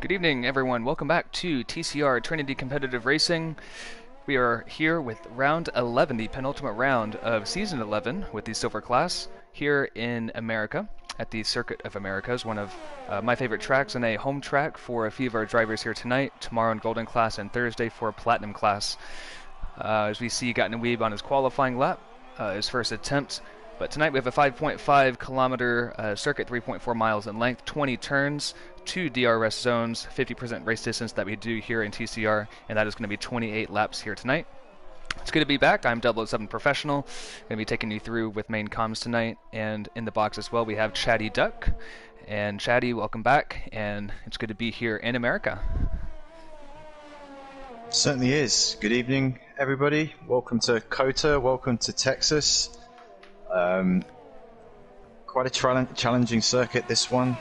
Good evening, everyone. Welcome back to TCR, Trinity Competitive Racing. We are here with round 11, the penultimate round of season 11 with the silver class here in America at the Circuit of Americas, one of my favorite tracks and a home track for a few of our drivers here tonight, tomorrow in golden class and Thursday for platinum class. As we see Weeb on his qualifying lap, his first attempt. But tonight we have a 5.5 kilometer circuit, 3.4 miles in length, 20 turns, 2 DRS zones, 50% race distance that we do here in TCR, and that is going to be 28 laps here tonight. It's good to be back. I'm S11 Professional. Going to be taking you through with main comms tonight, and in the box as well we have Chatty Duck. And Chatty, welcome back, and it's good to be here in America. Certainly is. Good evening, everybody. Welcome to COTA. Welcome to Texas. Quite a challenging circuit, this one,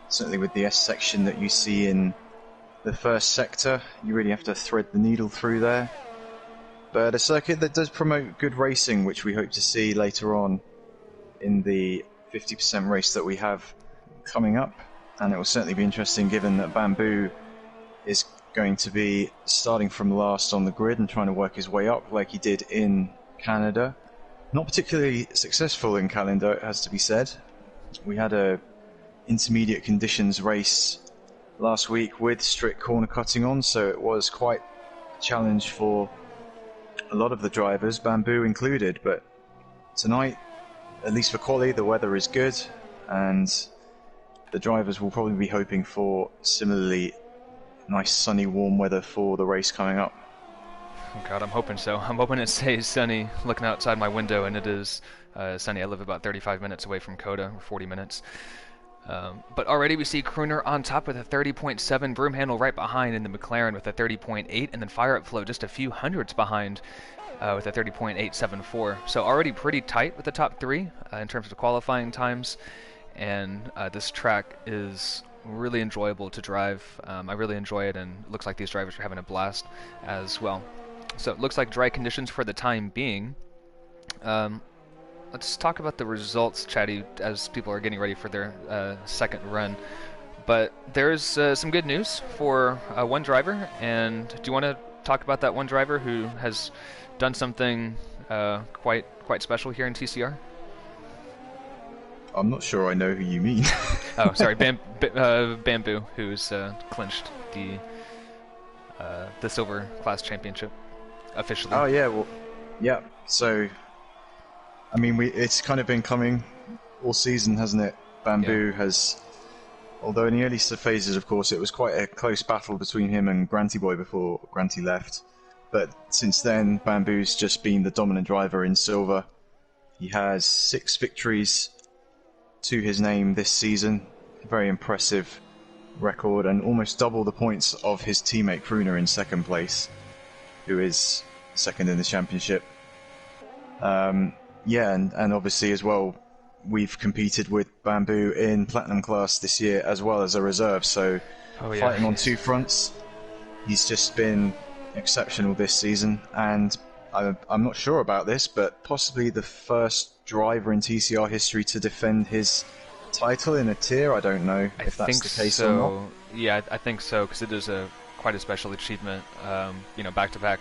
certainly with the S section that you see in the first sector. You really have to thread the needle through there. But a circuit that does promote good racing, which we hope to see later on in the 50% race that we have coming up. And it will certainly be interesting given that Bamboo is going to be starting from last on the grid and trying to work his way up like he did in Canada. Not particularly successful in Canada, it has to be said. We had a intermediate conditions race last week with strict corner cutting on, so it was quite a challenge for a lot of the drivers, Bamboo included. But tonight, at least for quali, the weather is good, and the drivers will probably be hoping for similarly nice sunny warm weather for the race coming up. Oh God, I'm hoping so. I'm hoping it stays sunny. Looking outside my window, and it is sunny. I live about 35 minutes away from COTA, or 40 minutes. But already we see Crooner on top with a 30.7, Broomhandle right behind in the McLaren with a 30.8, and then Fire Up Flow just a few hundredths behind with a 30.874. So already pretty tight with the top three in terms of qualifying times, and this track is really enjoyable to drive. I really enjoy it, and it looks like these drivers are having a blast as well. So it looks like dry conditions for the time being. Let's talk about the results, Chatty, as people are getting ready for their second run. But there's some good news for one driver, and do you want to talk about that one driver who has done something quite special here in TCR? I'm not sure I know who you mean. Oh, sorry, Bamboo, who's clinched the silver class championship officially. Oh yeah, well, yeah. So, I mean, it's kind of been coming all season, hasn't it? Bamboo has, although in the early phases, of course, it was quite a close battle between him and Granty Boy before Granty left. But since then, Bamboo's just been the dominant driver in silver. He has 6 victories to his name this season. A very impressive record, and almost double the points of his teammate Crooner in second place, who is second in the championship. Yeah, and obviously as well, we've competed with Bamboo in Platinum class this year as well as a reserve, so fighting on two fronts. He's just been exceptional this season, and I'm not sure about this, but possibly the first driver in TCR history to defend his title in a tier. I don't know if that's the case or not. Yeah, I think so, because it is quite a special achievement. Back-to-back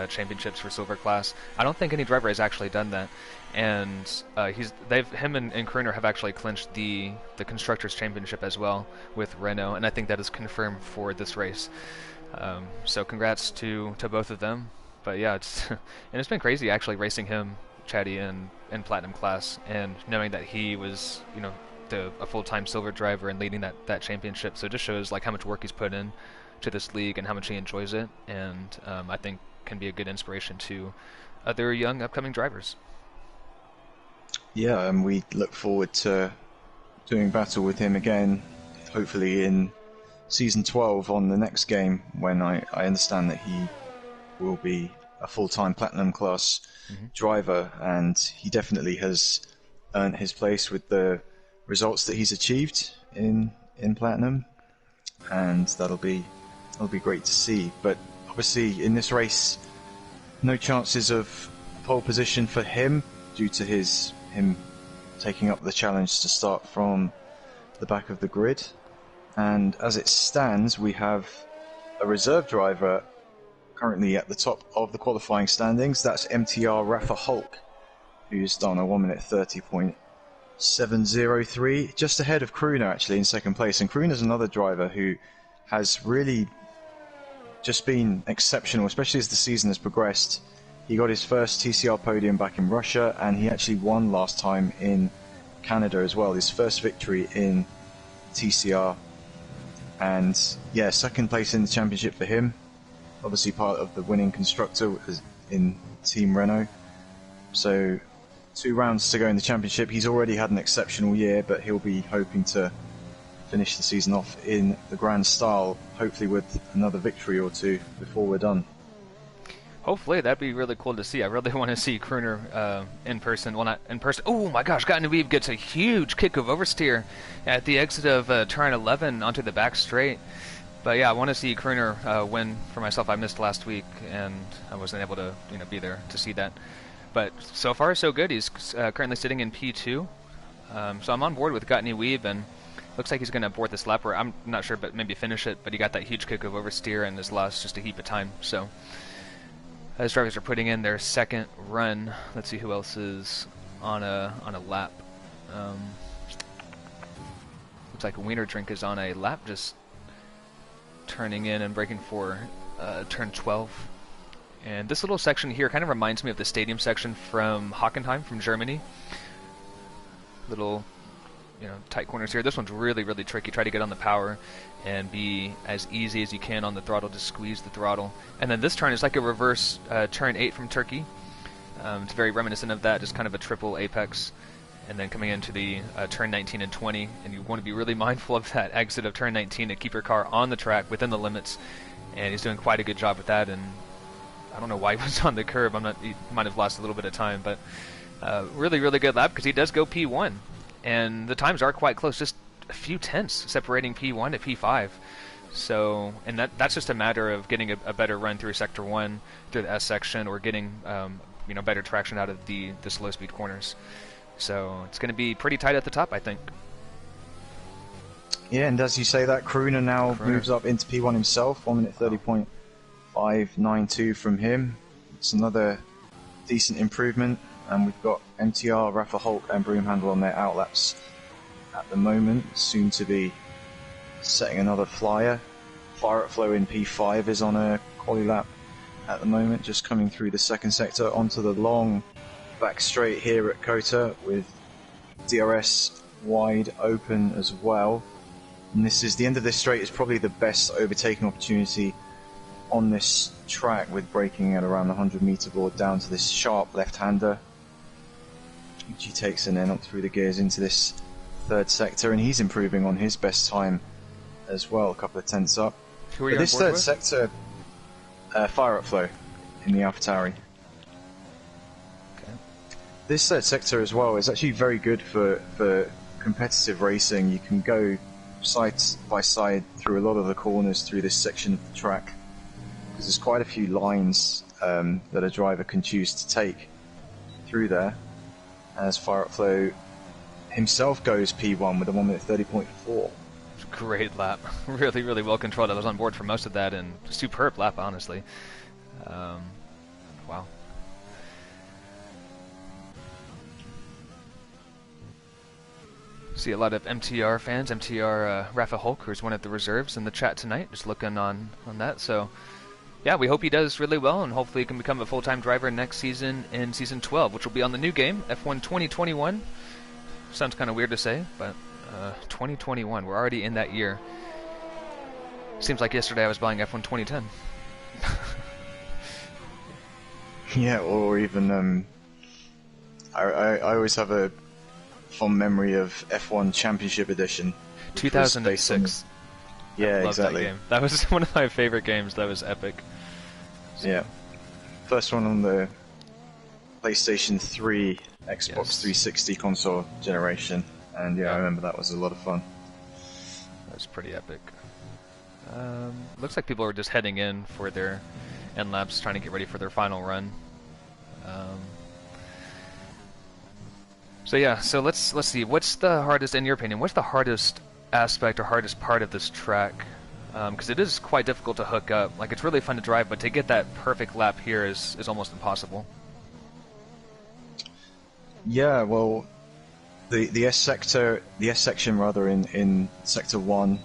championships for silver class. I don't think any driver has actually done that, and him and Crooner have actually clinched the constructors championship as well with Renault, and I think that is confirmed for this race. So congrats to both of them. But yeah, it's been crazy actually racing him, Chatty, in platinum class, and knowing that he was a full-time silver driver and leading that championship. So it just shows like how much work he's put in to this league and how much he enjoys it, and I think can be a good inspiration to other young upcoming drivers. Yeah, and we look forward to doing battle with him again, hopefully in season 12 on the next game, when I understand that he will be a full-time platinum class driver, and he definitely has earned his place with the results that he's achieved in platinum, and that'll be great to see. But obviously in this race, no chances of pole position for him due to him taking up the challenge to start from the back of the grid. And as it stands, we have a reserve driver currently at the top of the qualifying standings. That's MTR Rafa Hulk, who's done a 1 minute 30.703, just ahead of Kruner actually in second place. And Kruner's another driver who has really just been exceptional, especially as the season has progressed. He got his first TCR podium back in Russia, and he actually won last time in Canada as well, his first victory in TCR. And yeah, second place in the championship for him. Obviously part of the winning constructor in Team Renault. So 2 rounds to go in the championship. He's already had an exceptional year, but he'll be hoping to finish the season off in the grand style, hopefully with another victory or 2 before we're done. Hopefully, that'd be really cool to see. I really want to see Kruner in person. Well, not in person. Oh my gosh, Gatnaweeb gets a huge kick of oversteer at the exit of turn 11 onto the back straight. But yeah, I want to see Kruner win for myself. I missed last week, and I wasn't able to be there to see that. But so far, so good. He's currently sitting in P2. So I'm on board with Gatnaweeb, and looks like he's going to board this lap, or I'm not sure, but maybe finish it. But he got that huge kick of oversteer and has lost just a heap of time. So as drivers are putting in their second run, let's see who else is on a lap. Looks like Wiener Drink is on a lap, just turning in and braking for turn 12. And this little section here kind of reminds me of the stadium section from Hockenheim from Germany. Little, tight corners here. This one's really, really tricky. Try to get on the power and be as easy as you can on the throttle. Just squeeze the throttle. And then this turn is like a reverse turn 8 from Turkey. It's very reminiscent of that, just kind of a triple apex. And then coming into the turn 19 and 20, and you want to be really mindful of that exit of turn 19 to keep your car on the track within the limits. And he's doing quite a good job with that. And I don't know why he was on the curb. He might have lost a little bit of time, but really, really good lap because he does go P1. And the times are quite close, just a few tenths separating P1 to P5. So, and that's just a matter of getting a better run through Sector 1, through the S section, or getting better traction out of the slow speed corners. So it's going to be pretty tight at the top, I think. Yeah, and as you say that, Kruner now moves up into P1 himself, 1 minute 30.592 from him. It's another decent improvement, and we've got MTR, Rafa Hulk and Broomhandle on their outlaps at the moment, soon to be setting another flyer. Fire Flow in P5 is on a quali lap at the moment, just coming through the second sector onto the long back straight here at Kota with DRS wide open as well. And this is the end of this straight is probably the best overtaking opportunity on this track, with braking at around the 100 meter board down to this sharp left-hander, which he takes and then up through the gears into this third sector, and he's improving on his best time as well, a couple of tenths up. Who are you but this on board third with? sector, Fire Flow in the AlphaTauri. Okay. This third sector as well is actually very good for competitive racing. You can go side by side through a lot of the corners through this section of the track, because there's quite a few lines that a driver can choose to take through there. As Fire Flow himself goes P1 with a 1 minute 30.4. Great lap. Really, really well controlled. I was on board for most of that, and superb lap, honestly. Wow. See a lot of MTR fans, MTR Rafa Hulk, who's one of the reserves in the chat tonight, just looking on that. So, yeah, we hope he does really well, and hopefully he can become a full-time driver next season in Season 12, which will be on the new game, F1 2021. Sounds kind of weird to say, but 2021, we're already in that year. Seems like yesterday I was buying F1 2010. Yeah, or even I always have a fond memory of F1 Championship Edition, 2006. Yeah, Loved exactly. That game. That was one of my favorite games. That was epic. So. Yeah, first one on the PlayStation 3, Xbox Yes. 360 console generation, and yeah, I remember that was a lot of fun. That was pretty epic. Looks like people are just heading in for their end laps, trying to get ready for their final run. So yeah, so let's see. What's the hardest, in your opinion? What's the hardest aspect or hardest part of this track, because it is quite difficult to hook up. Like, it's really fun to drive, but to get that perfect lap here is almost impossible. Yeah, well, the S section rather in sector 1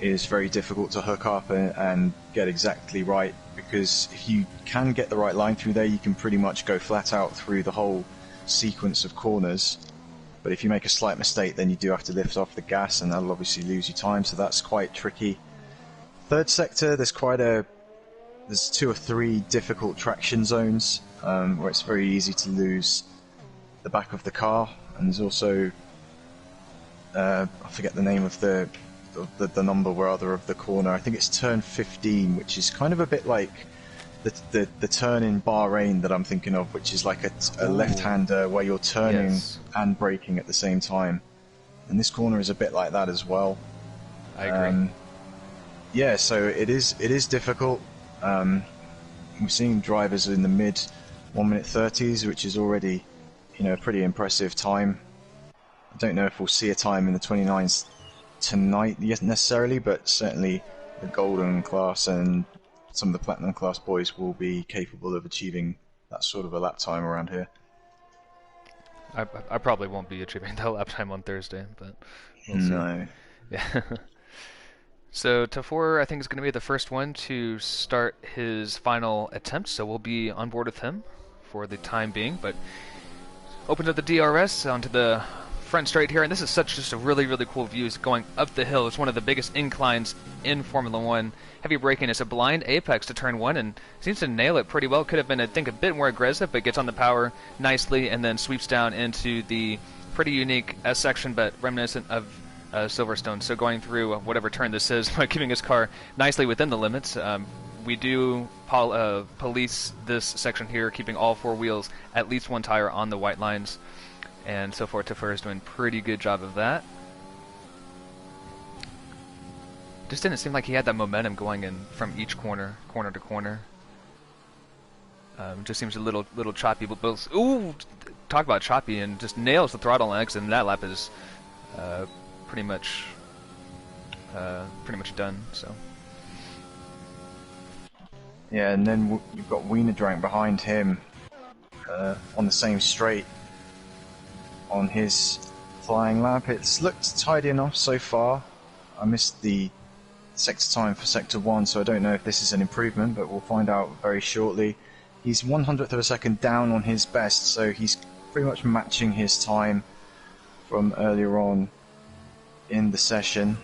is very difficult to hook up and get exactly right, because if you can get the right line through there, you can pretty much go flat out through the whole sequence of corners. But if you make a slight mistake, then you do have to lift off the gas, and that'll obviously lose you time, so that's quite tricky. Third sector, there's 2 or 3 difficult traction zones where it's very easy to lose the back of the car, and there's also I forget the name of the number rather of the corner. I think it's turn 15, which is kind of a bit like the turn in Bahrain that I'm thinking of, which is like a left-hander where you're turning and braking at the same time. And this corner is a bit like that as well. I agree. Yeah, so it is difficult. We're seeing drivers in the mid 1:30s, which is already, a pretty impressive time. I don't know if we'll see a time in the 29s tonight necessarily, but certainly the Golden class and some of the Platinum class boys will be capable of achieving that sort of a lap time around here. I probably won't be achieving that lap time on Thursday, but we'll see. No. Yeah. So Tafour, I think, is going to be the first one to start his final attempt, so we'll be on board with him for the time being. But opens up the DRS onto the front straight here, and this is just a really, really cool view. It's going up the hill. It's one of the biggest inclines in Formula One. Heavy braking. It's a blind apex to turn 1, and seems to nail it pretty well. Could have been, I think, a bit more aggressive, but gets on the power nicely, and then sweeps down into the pretty unique S section, but reminiscent of Silverstone. So going through whatever turn this is, by keeping his car nicely within the limits. We do police this section here, keeping all 4 wheels, at least 1 tire on the white lines. And so far, Tafour is doing a pretty good job of that. Just didn't seem like he had that momentum going in from each corner to corner. Just seems a little choppy. But both, ooh, talk about choppy, and just nails the throttle on exit, and that lap is pretty much done. So. Yeah, and then you've got Wienerdrank behind him on the same straight on his flying lap. It's looked tidy enough so far. I missed the sector time for sector 1, so I don't know if this is an improvement, but we'll find out very shortly. He's 1/100th of a second down on his best, so he's pretty much matching his time from earlier on in the session.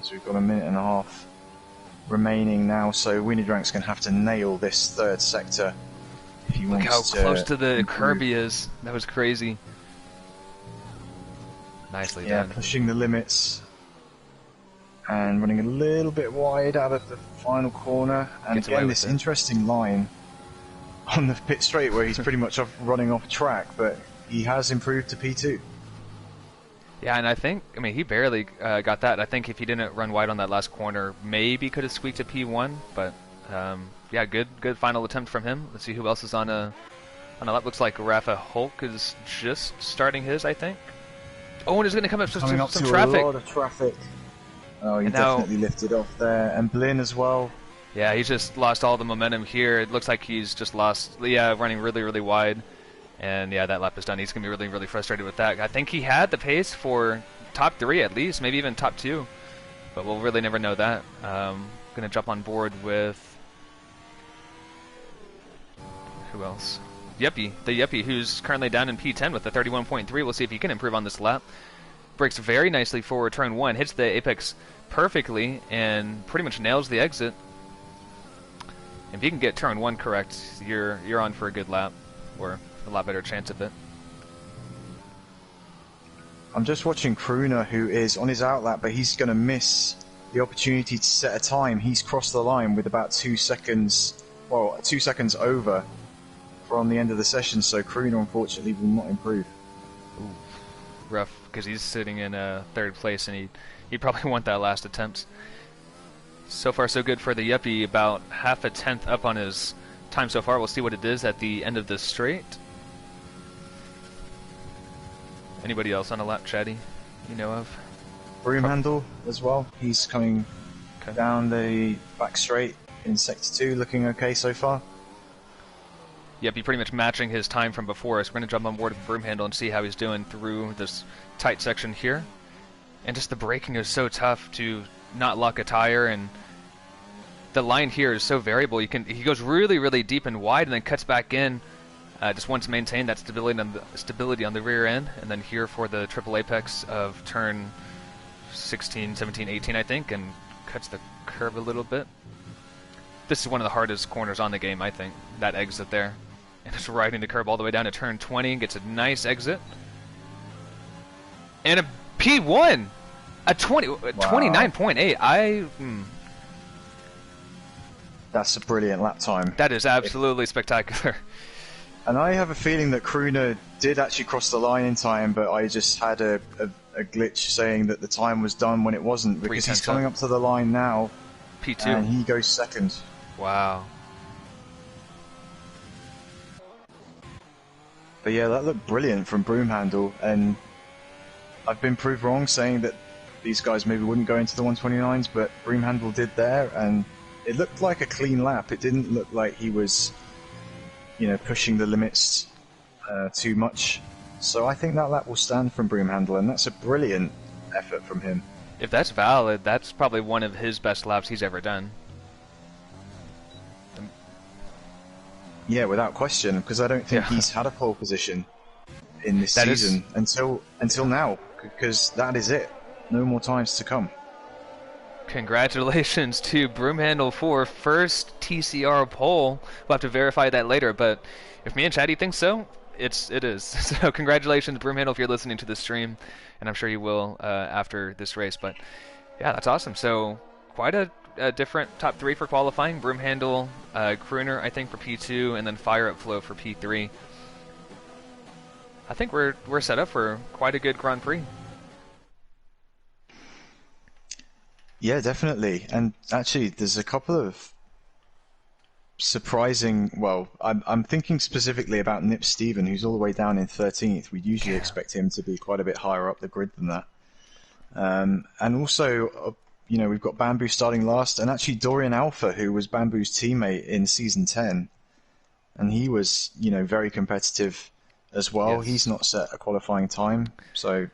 So we've got a minute and a half remaining now, so Wienerdраnk's going to have to nail this third sector if he wants to. Look how close to the curb he is. That was crazy. Nicely done. Yeah, pushing the limits and running a little bit wide out of the final corner. And again, this interesting line on the pit straight where he's pretty much running off track, but he has improved to P2. Yeah, and I mean, he barely got that. I think if he didn't run wide on that last corner, maybe could have squeaked a P1. But yeah, good final attempt from him. Let's see who else is on a lap. Looks like Rafa Hulk is just starting his, I think. Oh, and he's going to come up to some traffic. A lot of traffic. Oh, he definitely lifted off there. And Blin as well. Yeah, he's just lost all the momentum here. It looks like he's just lost, running really, really wide. And yeah, that lap is done. He's going to be really, really frustrated with that. I think he had the pace for top 3 at least, maybe even top 2. But we'll really never know that. Going to jump on board with... who else? Yuppie, the Yuppie, who's currently down in P10 with a 31.3. We'll see if he can improve on this lap. Brakes very nicely for turn 1, hits the apex perfectly, and pretty much nails the exit. If you can get turn 1 correct, you're on for a good lap, or a lot better chance of it. I'm just watching Krooner, who is on his outlap, but he's going to miss the opportunity to set a time. He's crossed the line with about 2 seconds, well, 2 seconds over from the end of the session, so Krooner unfortunately will not improve. Ooh, rough, because he's sitting in 3rd place, and he'd probably want that last attempt. So far so good for the Yuppie, about half a tenth up on his time so far. We'll see what it is at the end of this straight. Anybody else on a lap, Chatty, you know of? broom handle as well. He's coming Okay. down the back straight in Sector 2, looking okay so far. Yep, you're pretty much matching his time from before, so we're going to jump on board with broom handle and see how he's doing through this tight section here. And just the braking is so tough to not lock a tire, and the line here is so variable. He goes really, really deep and wide and then cuts back in. Just wants to maintain that stability on the rear end, and then here for the triple apex of turn 16, 17, 18, I think, and cuts the curve a little bit. This is one of the hardest corners on the game, I think, that exit there. And just riding the curb all the way down to turn 20, gets a nice exit. And a P1! A 29.8. That's a brilliant lap time. That is absolutely spectacular. And I have a feeling that Krooner did actually cross the line in time, but I just had a glitch saying that the time was done when it wasn't, because he's coming up to the line now. P2. And he goes second. Wow. But yeah, that looked brilliant from Broomhandle, and I've been proved wrong saying that these guys maybe wouldn't go into the 129s, but Broomhandle did there, and it looked like a clean lap. It didn't look like he was, pushing the limits too much. So I think that lap will stand from Broomhandle, and that's a brilliant effort from him. If that's valid, that's probably one of his best laps he's ever done. Yeah, without question, because I don't think he's had a pole position in this season until now, because that is it. No more times to come. Congratulations to Broomhandle for first TCR pole. We'll have to verify that later, but if me and Chatty think so, it is. So congratulations, Broomhandle, if you're listening to the stream, and I'm sure you will after this race. But yeah, that's awesome. So quite a different top three for qualifying. Broomhandle, Crooner, I think, for P2, and then Fire Up Flow for P3. I think we're set up for quite a good Grand Prix. Yeah, definitely. And actually, there's a couple of surprising. Well, I'm thinking specifically about Nip Steven, who's all the way down in 13th. We'd usually expect him to be quite a bit higher up the grid than that. And also, we've got Bamboo starting last, and actually Dorian Alpha, who was Bamboo's teammate in season 10, and he was, very competitive as well. Yes. He's not set a qualifying time, so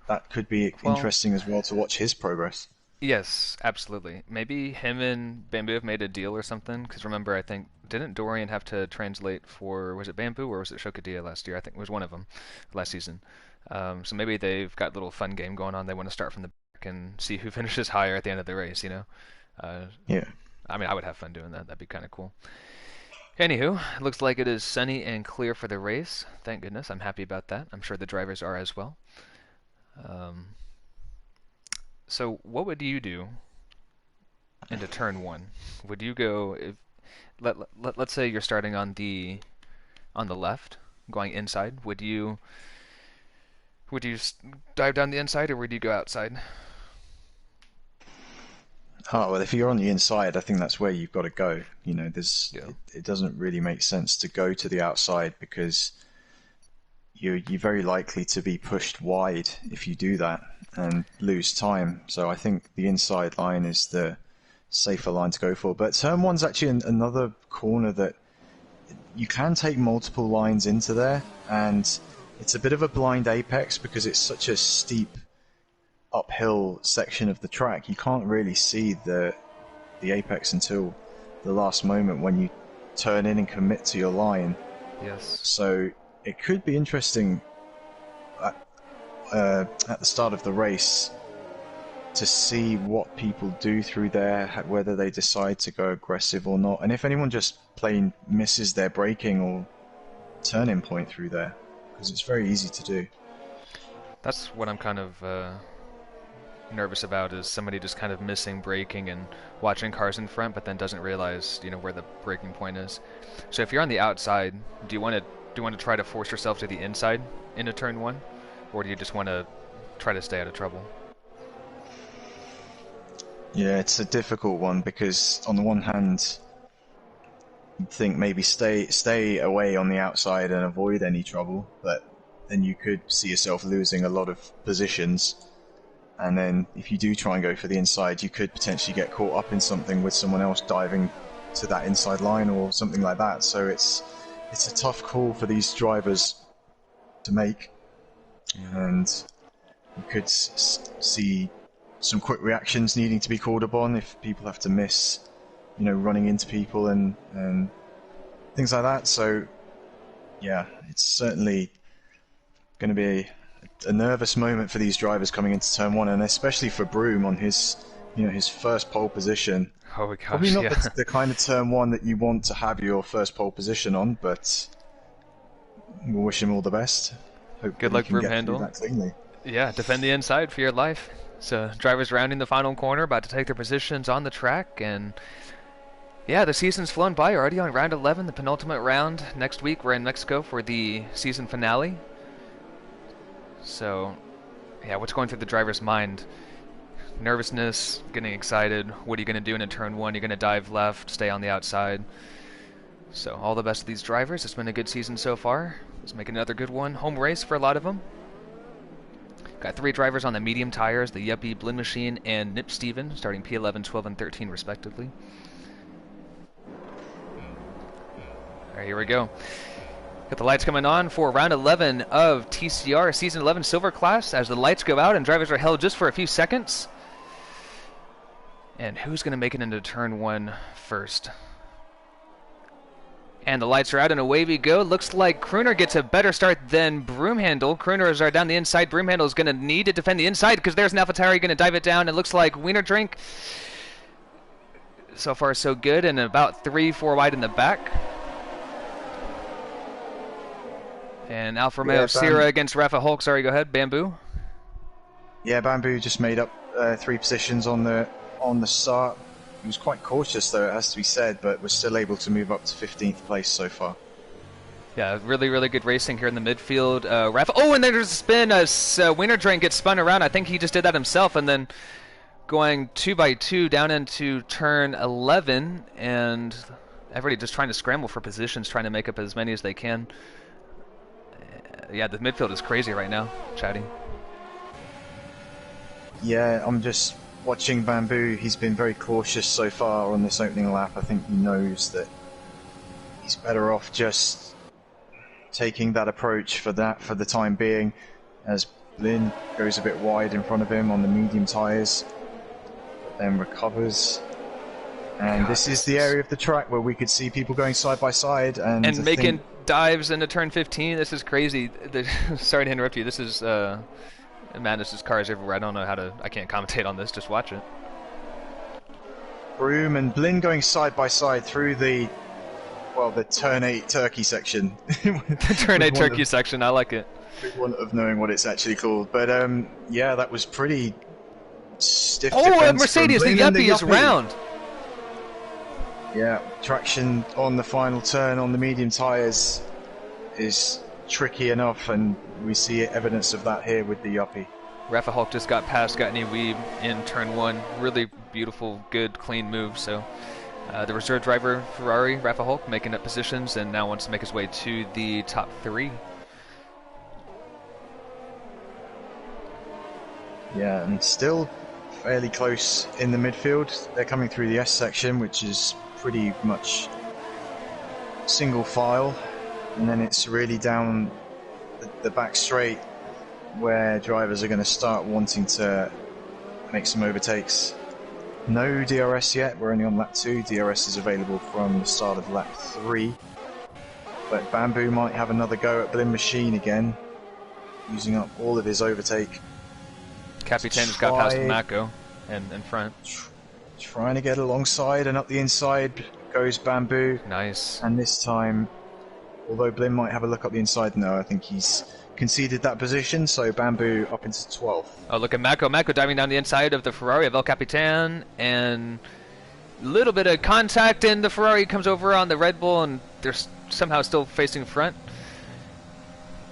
that could be interesting as well to watch his progress. Yes, absolutely. Maybe him and Bamboo have made a deal or something. Because remember, I think, didn't Dorian have to translate for, was it Bamboo or was it Shokadia last year? I think it was one of them last season. So maybe they've got a little fun game going on. They want to start from the back and see who finishes higher at the end of the race, Yeah. I mean, I would have fun doing that. That'd be kind of cool. Anywho, it looks like it is sunny and clear for the race. Thank goodness. I'm happy about that. I'm sure the drivers are as well. So what would you do into turn one? Would you go let's say you're starting on the left, going inside? Would you dive down the inside, or would you go outside? Oh, well, if you're on the inside, I think that's where you've got to go. It doesn't really make sense to go to the outside, because you're very likely to be pushed wide if you do that and lose time. So I think the inside line is the safer line to go for. But turn one's actually another corner that you can take multiple lines into there, and it's a bit of a blind apex because it's such a steep uphill section of the track. You can't really see the apex until the last moment when you turn in and commit to your line. Yes. So it could be interesting at the start of the race to see what people do through there, whether they decide to go aggressive or not, and if anyone just plain misses their braking or turning point through there, because it's very easy to do. That's what I'm kind of nervous about, is somebody just kind of missing braking and watching cars in front, but then doesn't realize where the braking point is. So if you're on the outside, do you want to try to force yourself to the inside into turn one, or do you just want to try to stay out of trouble? Yeah, it's a difficult one, because on the one hand, you'd think maybe stay away on the outside and avoid any trouble, but then you could see yourself losing a lot of positions. And then if you do try and go for the inside, you could potentially get caught up in something with someone else diving to that inside line or something like that. So it's a tough call for these drivers to make. And you could see some quick reactions needing to be called upon if people have to miss, running into people and things like that. So yeah, it's certainly going to be a nervous moment for these drivers coming into turn one, and especially for Broom on his first pole position. Oh my gosh, probably not yeah. the kind of turn one that you want to have your first pole position on, but we'll wish him all the best. Hope Good that luck, he can Broom get through Handle. that cleanly. Yeah, defend the inside for your life. So drivers rounding the final corner, about to take their positions on the track, and yeah, the season's flown by already on round 11, the penultimate round. Next week we're in Mexico for the season finale. So yeah, what's going through the driver's mind? Nervousness, getting excited. What are you going to do in a turn one? You're going to dive left, stay on the outside. So all the best to these drivers. It's been a good season so far. Let's make another good one. Home race for a lot of them. Got 3 drivers on the medium tires, the Yuppie, Blinn Machine, and Nip Steven, starting P11, 12, and 13 respectively. Alright, here we go. Got the lights coming on for round 11 of TCR Season 11 Silver Class as the lights go out and drivers are held just for a few seconds. And who's going to make it into turn one first? And the lights are out and away we go. Looks like Crooner gets a better start than Broomhandle. Crooners are down the inside. Broomhandle is going to need to defend the inside because there's an AlphaTauri going to dive it down. It looks like Wiener Drink. So far so good, and about 3-4 wide in the back. And Alfa Romeo Sierra against Rafa Hulk. Sorry, go ahead. Bamboo. Yeah, Bamboo just made up 3 positions on the start. He was quite cautious, though, it has to be said, but was still able to move up to 15th place so far. Yeah, really, really good racing here in the midfield. Rafa. Oh, and there's a spin as Wiener Drain gets spun around. I think he just did that himself, and then going 2x2 down into turn 11, and everybody just trying to scramble for positions, trying to make up as many as they can. Yeah, the midfield is crazy right now, chatting. Yeah, I'm just watching Bamboo. He's been very cautious so far on this opening lap. I think he knows that he's better off just taking that approach for the time being, as Blinn goes a bit wide in front of him on the medium tyres, then recovers. And this is the area of the track where we could see people going side by side and making dives into turn 15. This is crazy. Sorry to interrupt you. This is madness. There's cars everywhere. I don't know how to. I can't commentate on this. Just watch it. Broom and Blinn going side by side through the turn 8 turkey section. The turn 8 turkey section. I like it. Big one of knowing what it's actually called, but yeah, that was pretty stiff. Oh, Mercedes, the Yuppie is round. Yeah, traction on the final turn on the medium tyres is tricky enough, and we see evidence of that here with the Yuppie. Rafa Hulk just got past, got any weave in turn 1. Really beautiful, good, clean move. So the reserve driver, Ferrari, Rafa Hulk, making up positions and now wants to make his way to the top 3. Yeah, and still fairly close in the midfield. They're coming through the S section, which is pretty much single file, and then it's really down the back straight where drivers are going to start wanting to make some overtakes. No DRS yet, we're only on lap 2. DRS is available from the start of lap 3, but Bamboo might have another go at Blinn Machine again, using up all of his overtake. Capitan just got past Mako and in front. Trying to get alongside, and up the inside goes Bamboo. Nice. And this time, although Blinn might have a look up the inside, no, I think he's conceded that position, so Bamboo up into 12th. Oh, look at Mako. Mako diving down the inside of the Ferrari of El Capitan, and a little bit of contact, and the Ferrari comes over on the Red Bull, and they're somehow still facing front.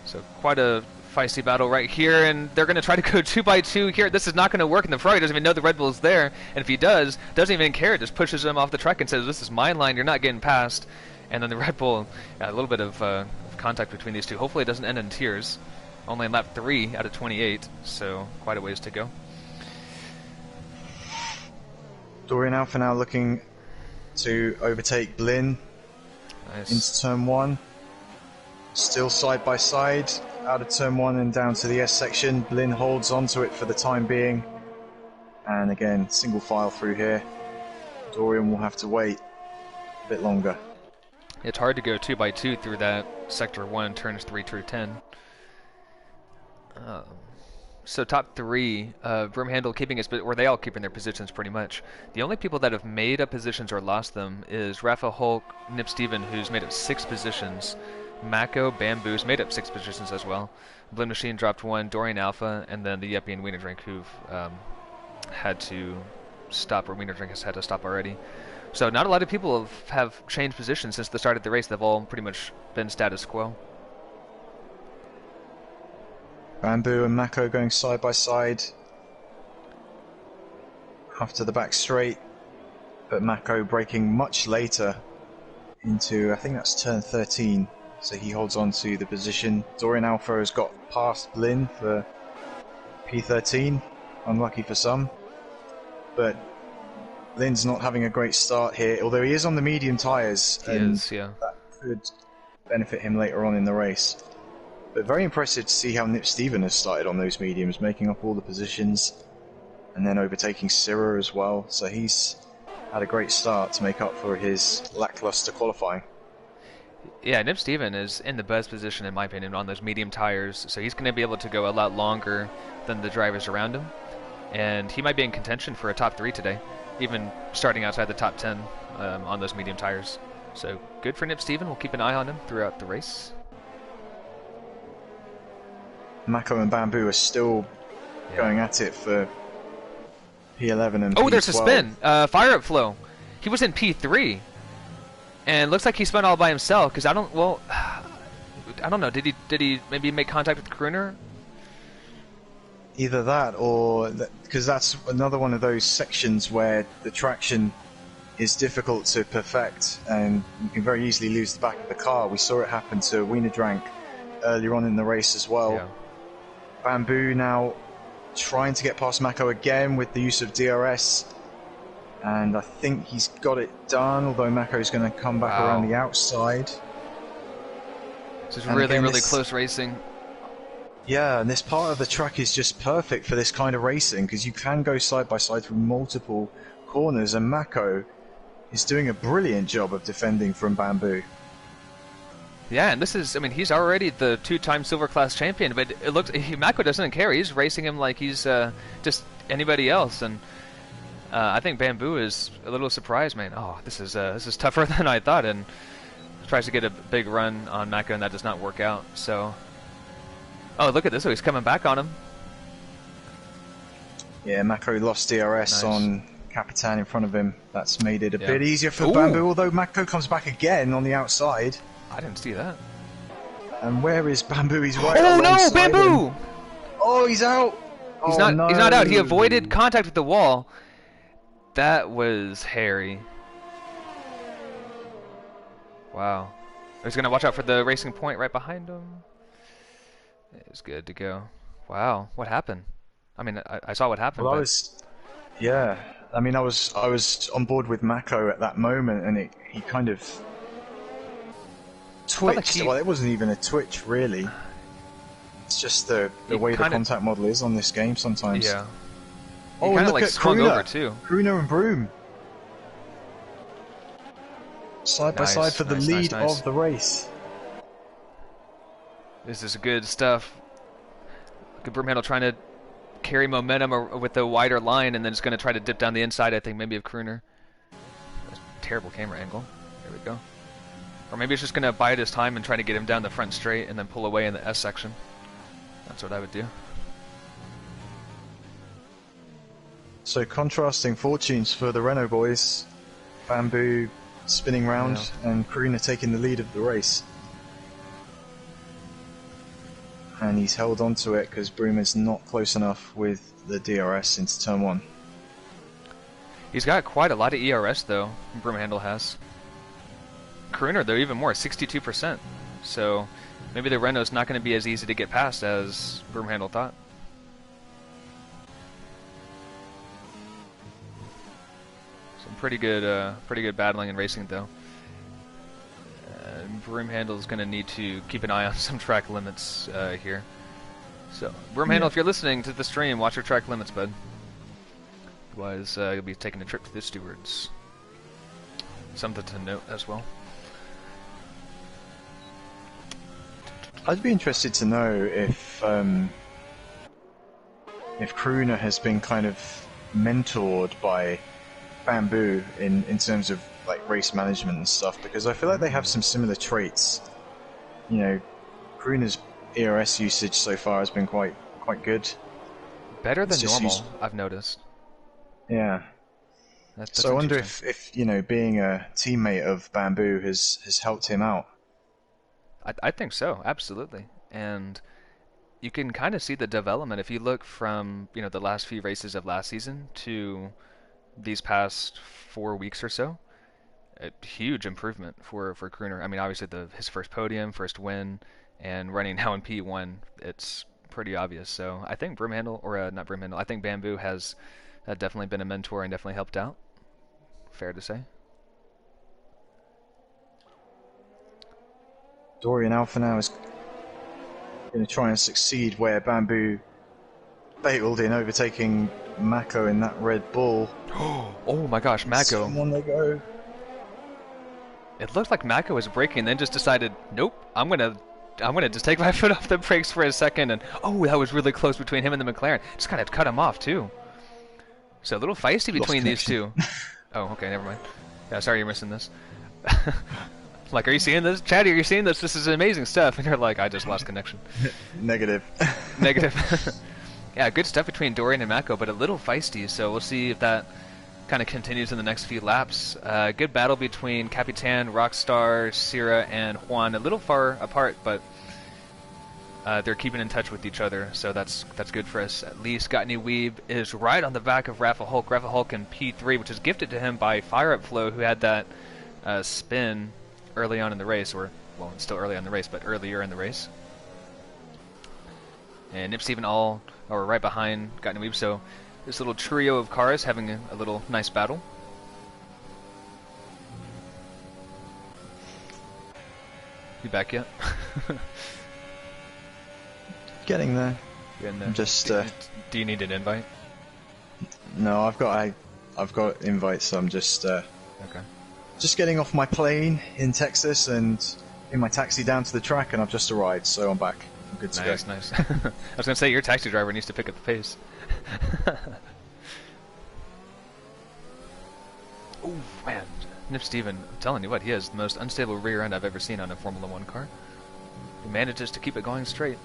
So quite a feisty battle right here, and they're going to try to go 2x2 here. This is not going to work, and the Ferrari doesn't even know the Red Bull is there, and if he doesn't even care, just pushes him off the track and says, this is my line, you're not getting past. And then the Red Bull, a little bit of contact between these two. Hopefully it doesn't end in tears. Only in lap 3 out of 28, so quite a ways to go. Dorian Alpha now looking to overtake Blinn Nice. into turn 1. Still side by side, out of turn 1 and down to the S section. Blinn holds onto it for the time being. And again, single file through here. Dorian will have to wait a bit longer. It's hard to go 2 by 2 through that sector 1, turns 3 through 10. So top 3, Broomhandle keeping his, or they all keeping their positions pretty much. The only people that have made up positions or lost them is Rafa Hulk, Nip Steven, who's made up 6 positions. Mako, Bamboo's made up 6 positions as well. Blinn Machine dropped 1, Dorian Alpha, and then the Yuppie and Wiener Drink who've had to stop, or Wiener Drink has had to stop already. So not a lot of people have changed positions since the start of the race. They've all pretty much been status quo. Bamboo and Mako going side by side. After the back straight, but Mako braking much later into, I think that's turn 13. So he holds on to the position. Dorian Alpha has got past Blinn for P13. Unlucky for some. But Blinn's not having a great start here, although he is on the medium tyres. He is, yeah. That could benefit him later on in the race. But very impressive to see how Nip Steven has started on those mediums, making up all the positions and then overtaking Syrah as well. So he's had a great start to make up for his lackluster qualifying. Yeah, Nip Steven is in the best position, in my opinion, on those medium tires. So he's going to be able to go a lot longer than the drivers around him. And he might be in contention for a top 3 today, even starting outside the top 10 on those medium tires. So good for Nip Steven. We'll keep an eye on him throughout the race. Mako and Bamboo are still going at it for P11 and P12. Oh, there's a spin. Fire up flow. He was in P3. And looks like he spun all by himself, because I don't know. Did he maybe make contact with the crooner? Either that, or because that's another one of those sections where the traction is difficult to perfect, and you can very easily lose the back of the car. We saw it happen to Wiener Drank earlier on in the race as well. Yeah. Bamboo now trying to get past Mako again with the use of DRS, and I think he's got it done, although Mako's going to come back around the outside. This is really close racing. Yeah, and this part of the track is just perfect for this kind of racing, because you can go side by side through multiple corners, and Mako is doing a brilliant job of defending from Bamboo. Yeah, and this is, I mean, he's already the 2-time silver class champion, but it looks, Mako doesn't care. He's racing him like he's just anybody else, and I think Bamboo is a little surprised, man. Oh, this is tougher than I thought, and tries to get a big run on Mako, and that does not work out. So, oh, look at this! Oh, he's coming back on him. Yeah, Mako lost DRS on Capitan in front of him. That's made it a bit easier for Bamboo, although Mako comes back again on the outside. I didn't see that. And where is Bamboo? He's right Oh no, alongside Bamboo! him. Oh, he's out! He's not out. He avoided contact with the wall. That was hairy. Wow. He's going to watch out for the racing point right behind him. It's good to go. Wow, what happened? I mean, I saw what happened. Well, but... I mean, I was on board with Mako at that moment, and he kind of twitched. Well, it wasn't even a twitch, really. It's just the way the contact model is on this game sometimes. Yeah. Oh, kind of look like at swung Crooner. over too. Crooner and Broom. Side by side for the lead of the race. This is good stuff. Good Broomhandle trying to carry momentum with the wider line, and then it's going to try to dip down the inside, I think, maybe of Crooner. That's a terrible camera angle. There we go. Or maybe it's just going to bide his time and try to get him down the front straight and then pull away in the S section. That's what I would do. So contrasting fortunes for the Renault boys. Bamboo spinning round and Crooner taking the lead of the race. And he's held on to it because Broom is not close enough with the DRS into turn 1. He's got quite a lot of ERS though, Broomhandle has. Crooner though even more, 62%. So maybe the Renault's not going to be as easy to get past as Broomhandle thought. pretty good battling and racing though. Broomhandle is going to need to keep an eye on some track limits here. So, Broomhandle, if you're listening to the stream, watch your track limits, bud. Otherwise, you'll be taking a trip to the stewards. Something to note as well. I'd be interested to know if Crooner has been kind of mentored by Bamboo in terms of like race management and stuff, because I feel like they have some similar traits. You know, Crooner's ERS usage so far has been quite good. Better than normal, I've noticed. Yeah. That's so I wonder if you know, being a teammate of Bamboo has helped him out. I think so, absolutely. And you can kind of see the development if you look from, you know, the last few races of last season to these past 4 weeks or so. A huge improvement for Crooner. I mean, obviously his first podium, first win, and running now in P1, it's pretty obvious. So I think Broomhandle, or not Broomhandle, I think Bamboo has definitely been a mentor and definitely helped out. Fair to say. Dorian Alpha now is going to try and succeed where Bamboo bailed in overtaking Mako in that Red Bull. Oh my gosh, Mako. Someone they go. It looked like Mako was braking, then just decided, nope, I'm gonna just take my foot off the brakes for a second, and oh, that was really close between him and the McLaren. Just kind of cut him off too. So a little feisty between these two. Oh, okay, never mind. Yeah, sorry you're missing this. Like, are you seeing this? Chatty, are you seeing this? This is amazing stuff. And you're like, I just lost connection. Negative. Negative. Yeah, good stuff between Dorian and Mako, but a little feisty, so we'll see if that kind of continues in the next few laps. Good battle between Capitan, Rockstar, Sierra, and Juan. A little far apart, but they're keeping in touch with each other, so that's good for us. At least Gottney Weeb is right on the back of Rafa Hulk. Rafa Hulk in P3, which is gifted to him by Fire Up Flow, who had that spin early on in the race, or, well, it's still early on in the race, but earlier in the race. And Nip Steven all are right behind Gottney Weeb, so this little trio of cars having a little nice battle. You back yet? Getting there. Getting there. I'm just. Do you need an invite? No, I've got invites, so I'm just. Okay. Just getting off my plane in Texas and in my taxi down to the track, and I've just arrived, so I'm back. I'm good to go. Nice. I was gonna say your taxi driver needs to pick up the pace. Oh man, Nip Steven, I'm telling you what, he has the most unstable rear end I've ever seen on a Formula 1 car. He manages to keep it going straight.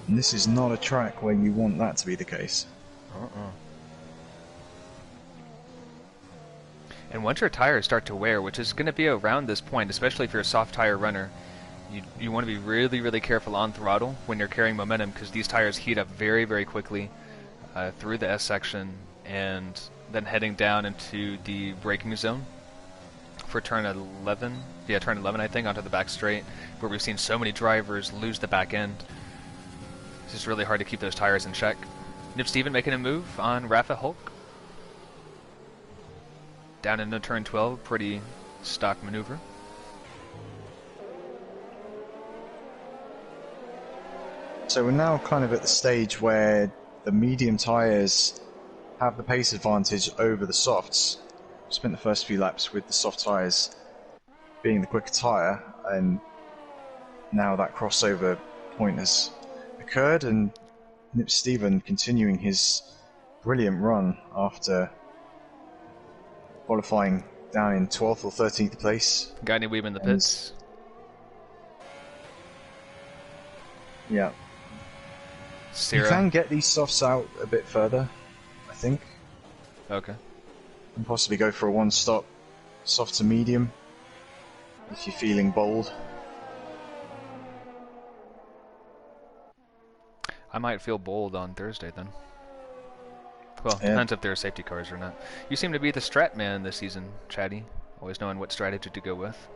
And this is not a track where you want that to be the case. And once your tires start to wear, which is going to be around this point, especially if you're a soft tire runner, you want to be really, really careful on throttle when you're carrying momentum, because these tires heat up very, very quickly through the S section and then heading down into the braking zone for turn 11. Yeah, turn 11, I think, onto the back straight, where we've seen so many drivers lose the back end. It's just really hard to keep those tires in check. Nip Steven making a move on Rafa Hulk. Down into turn 12, pretty stock maneuver. So we're now kind of at the stage where the medium tyres have the pace advantage over the softs. We spent the first few laps with the soft tyres being the quicker tyre, and now that crossover point has occurred, and Nip Steven continuing his brilliant run after qualifying down in 12th or 13th place. Gottney Weeb in the pits. Yeah. Sierra. You can get these softs out a bit further, I think. Okay. And possibly go for a one-stop soft to medium if you're feeling bold. I might feel bold on Thursday then. Well, depends if there are safety cars or not. You seem to be the strat man this season, Chatty. Always knowing what strategy to go with.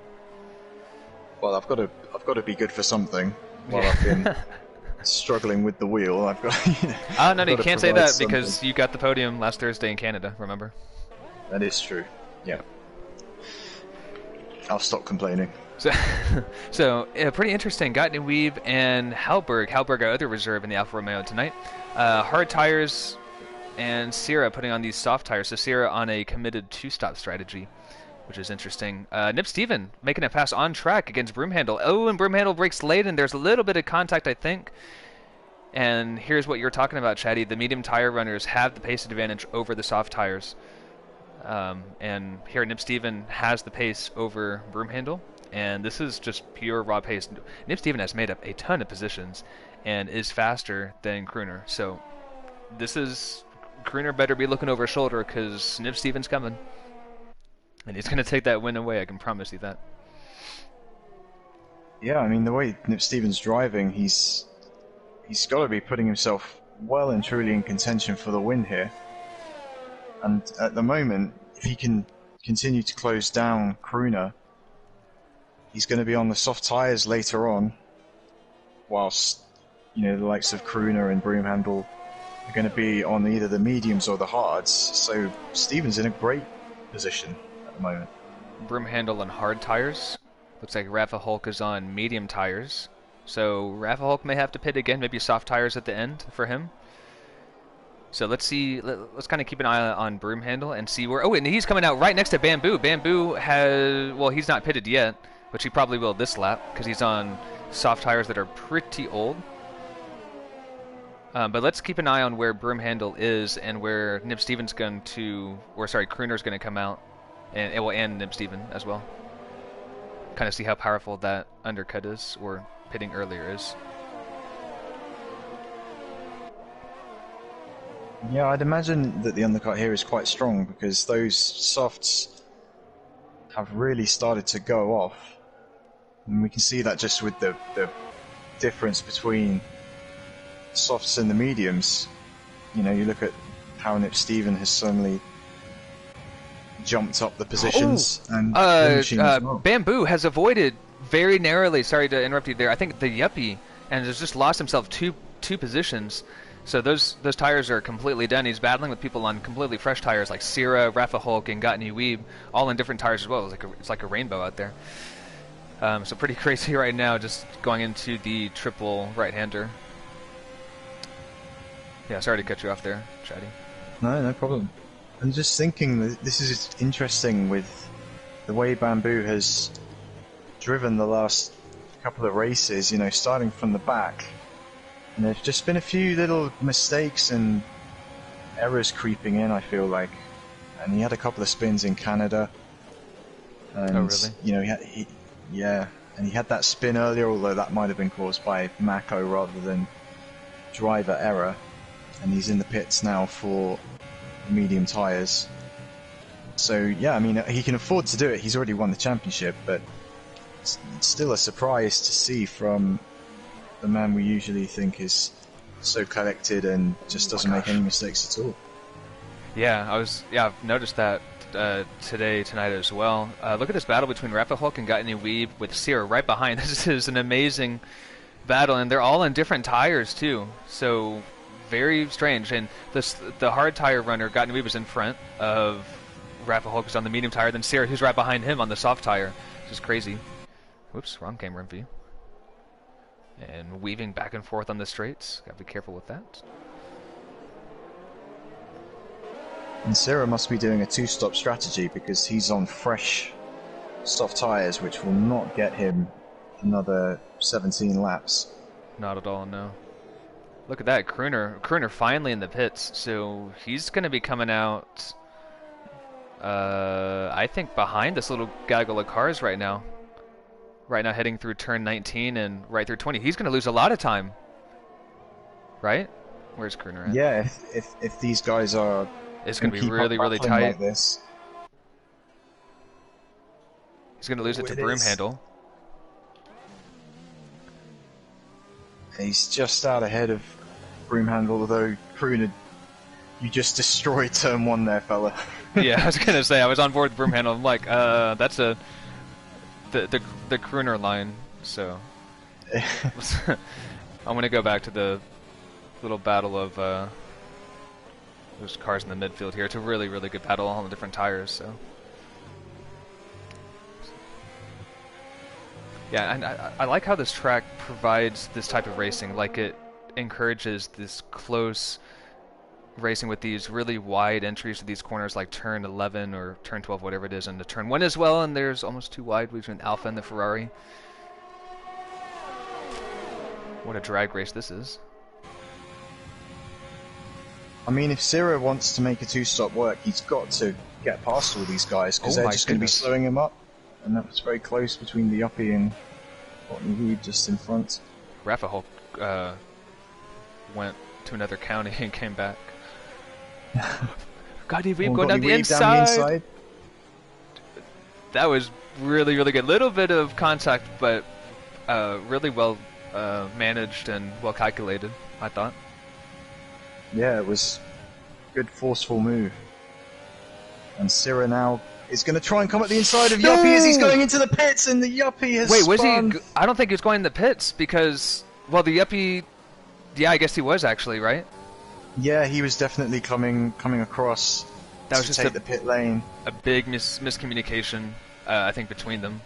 Well, I've got to be good for something while I've been struggling with the wheel. I've got, Oh, no, I've no, you got to can't say provide that something. because you got the podium last Thursday in Canada, remember? That is true. Yeah. Yep. I'll stop complaining. So, so pretty interesting. Gotney Weeb and Halberg. Halberg, our other reserve in the Alfa Romeo tonight. Hard tires and Sierra putting on these soft tires. So Sierra on a committed two-stop strategy, which is interesting. Nip Steven making a pass on track against Broomhandle. Oh, and Broomhandle breaks late, and there's a little bit of contact, I think. And here's what you're talking about, Chatty. The medium tire runners have the pace advantage over the soft tires. And here Nip Steven has the pace over Broomhandle. And this is just pure raw pace. Nip Steven has made up a ton of positions and is faster than Crooner. So this is... Crooner better be looking over his shoulder because Nip Steven's coming. And he's going to take that win away, I can promise you that. Yeah, I mean, the way Nip Steven's driving, he's got to be putting himself well and truly in contention for the win here. And at the moment, if he can continue to close down Crooner, he's going to be on the soft tyres later on, whilst, you know, the likes of Crooner and Broomhandle are going to be on either the mediums or the hards. So Steven's in a great position at the moment. Broomhandle on hard tires. Looks like Rafa Hulk is on medium tires. So Rafa Hulk may have to pit again, maybe soft tires at the end for him. So let's see, let's kind of keep an eye on Broomhandle and see where... Oh, and he's coming out right next to Bamboo. Bamboo has... Well, he's not pitted yet, which he probably will this lap because he's on soft tires that are pretty old. But let's keep an eye on where Broomhandle is and where Nip Steven's going to... Or sorry, Crooner's going to come out. And Nip Steven as well. Kind of see how powerful that undercut is, or pitting earlier is. Yeah, I'd imagine that the undercut here is quite strong because those softs have really started to go off. And we can see that just with the difference between softs and the mediums. You know, you look at how Nip Steven has suddenly jumped up the positions and finishing as well. Bamboo has avoided very narrowly, sorry to interrupt you there, I think the Yuppie, and has just lost himself two positions. So those tires are completely done. He's battling with people on completely fresh tires like Sierra, Rafa Hulk, and Gotney Weeb, all in different tires as well. It's like a rainbow out there. So pretty crazy right now, just going into the triple right-hander. Yeah, sorry to cut you off there, Chatty. No problem. I'm just thinking that this is interesting with the way Bamboo has driven the last couple of races, you know, starting from the back. And there's just been a few little mistakes and errors creeping in, I feel like. And he had a couple of spins in Canada. And, oh, really? You know, and he had that spin earlier, although that might have been caused by Mako rather than driver error. And he's in the pits now for medium tyres. So, yeah, I mean, he can afford to do it. He's already won the championship, but it's still a surprise to see from the man we usually think is so collected and just doesn't make any mistakes at all. Yeah, I've noticed that tonight as well. Look at this battle between Rafa Hulk and Gotney Weeb with Sierra right behind. This is an amazing battle, and they're all on different tires too. So very strange. And the hard tire runner, Gotney Weeb, is in front of Rafa Hulk, is on the medium tire, then Sierra, who's right behind him on the soft tire. This is crazy. Whoops, wrong camera view. And weaving back and forth on the straights. Gotta be careful with that. And Sierra must be doing a two-stop strategy because he's on fresh soft tyres, which will not get him another 17 laps. Not at all, no. Look at that, Crooner finally in the pits, so he's going to be coming out, I think, behind this little gaggle of cars right now. Right now heading through turn 19 and right through 20. He's going to lose a lot of time. Right? Where's Crooner at? Yeah, if these guys are... It's going to be really tight. Like this. He's going to lose it to Broomhandle. He's just out ahead of Broomhandle, although Crooner, you just destroyed turn 1 there, fella. Yeah, I was going to say, I was on board with Broomhandle. I'm like, that's the Crooner line, so... I'm gonna go back to the little battle of those cars in the midfield here. It's a really, really good battle on the different tires. So yeah, and I like how this track provides this type of racing. Like it encourages this close racing with these really wide entries to these corners, like turn 11 or turn 12, whatever it is, and the turn 1 as well. And there's almost too wide between Alpha and the Ferrari. What a drag race this is. I mean, if Cira wants to make a two-stop work, he's got to get past all these guys, because they're just going to be slowing him up. And that was very close between the Yuppie and Courtney Reed just in front. Rafa Hulk went to another county and came back. Gotti Weeb going down the inside. That was really, really good. Little bit of contact, but really well managed and well calculated, I thought. Yeah, it was a good forceful move. And Cira now is going to try and come at the inside of Yuppie as he's going into the pits, and the Yuppie has spun. Was he? I don't think he was going in the pits because, well, the Yuppie, yeah, I guess he was actually, right? Yeah, he was definitely coming across that was to just take the pit lane. A big miscommunication, I think, between them.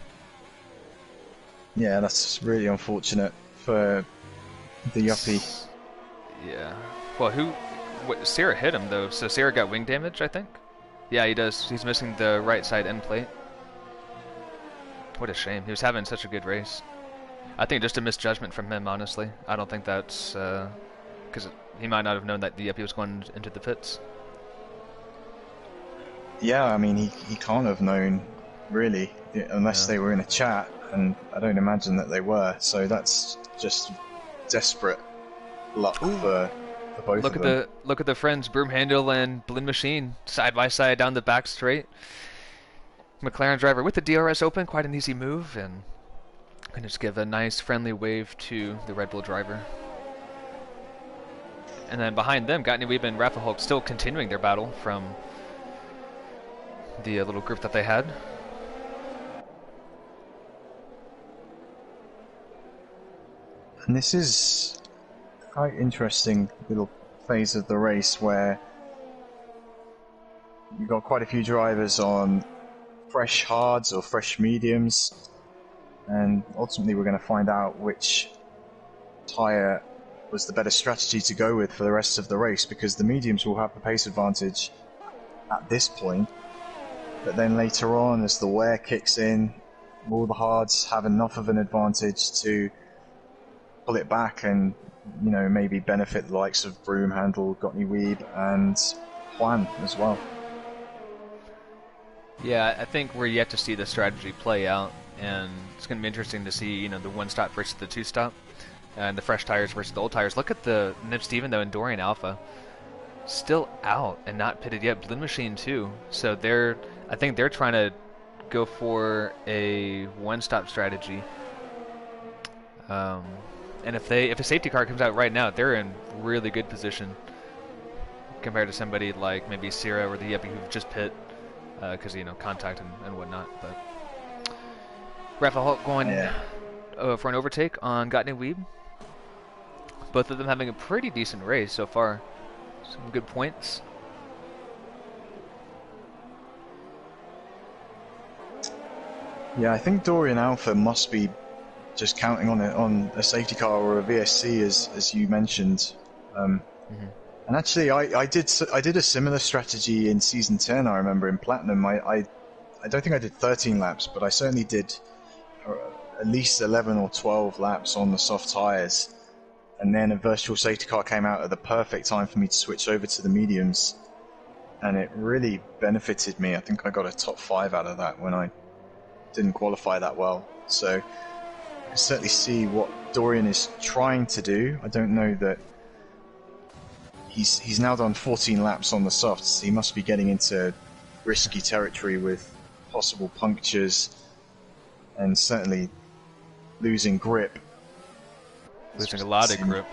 Yeah, that's really unfortunate for the Yuppie. Yeah. Well, Cira hit him, though, so Cira got wing damage, I think? Yeah, he does. He's missing the right side end plate. What a shame. He was having such a good race. I think just a misjudgment from him, honestly. I don't think that's... because he might not have known that the Yuppie was going into the pits. Yeah, I mean, he can't have known, really, unless they were in a chat, and I don't imagine that they were, so that's just desperate luck for both of them. Look at the friends, Broom Handle and Balloon Machine, side by side down the back straight. McLaren driver with the DRS open, quite an easy move, and can just give a nice friendly wave to the Red Bull driver. And then behind them, Gottlieb Weeb and Rafa Hulk still continuing their battle from the little group that they had. And this is quite interesting little phase of the race where you've got quite a few drivers on fresh hards or fresh mediums, and ultimately we're going to find out which tyre was the better strategy to go with for the rest of the race, because the mediums will have the pace advantage at this point, but then later on as the wear kicks in, will the hards have enough of an advantage to pull it back and, you know, maybe benefit the likes of Broom Handle, Gottlieb Weeb and Juan as well. Yeah, I think we're yet to see the strategy play out, and it's going to be interesting to see, you know, the one-stop versus the two-stop, and the fresh tires versus the old tires. Look at the Nip Steven, though, and Dorian Alpha still out and not pitted yet. Balloon Machine, too. So I think they're trying to go for a one-stop strategy. And if a safety car comes out right now, they're in really good position compared to somebody like maybe Cira or the Yuppie who just pit because, you know, contact and whatnot. But Rafa Hulk going for an overtake on Gottlieb Weeb. Both of them having a pretty decent race so far. Some good points. Yeah, I think Dorian Alpha must be just counting on a safety car or a VSC, as you mentioned. And actually, I did a similar strategy in season 10. I remember in Platinum. I don't think I did 13 laps, but I certainly did at least 11 or 12 laps on the soft tires. And then a virtual safety car came out at the perfect time for me to switch over to the mediums, and it really benefited me. I think I got a top 5 out of that when I didn't qualify that well. So I can certainly see what Dorian is trying to do. I don't know that he's now done 14 laps on the softs. He must be getting into risky territory with possible punctures and certainly losing grip. Losing a lot of grip.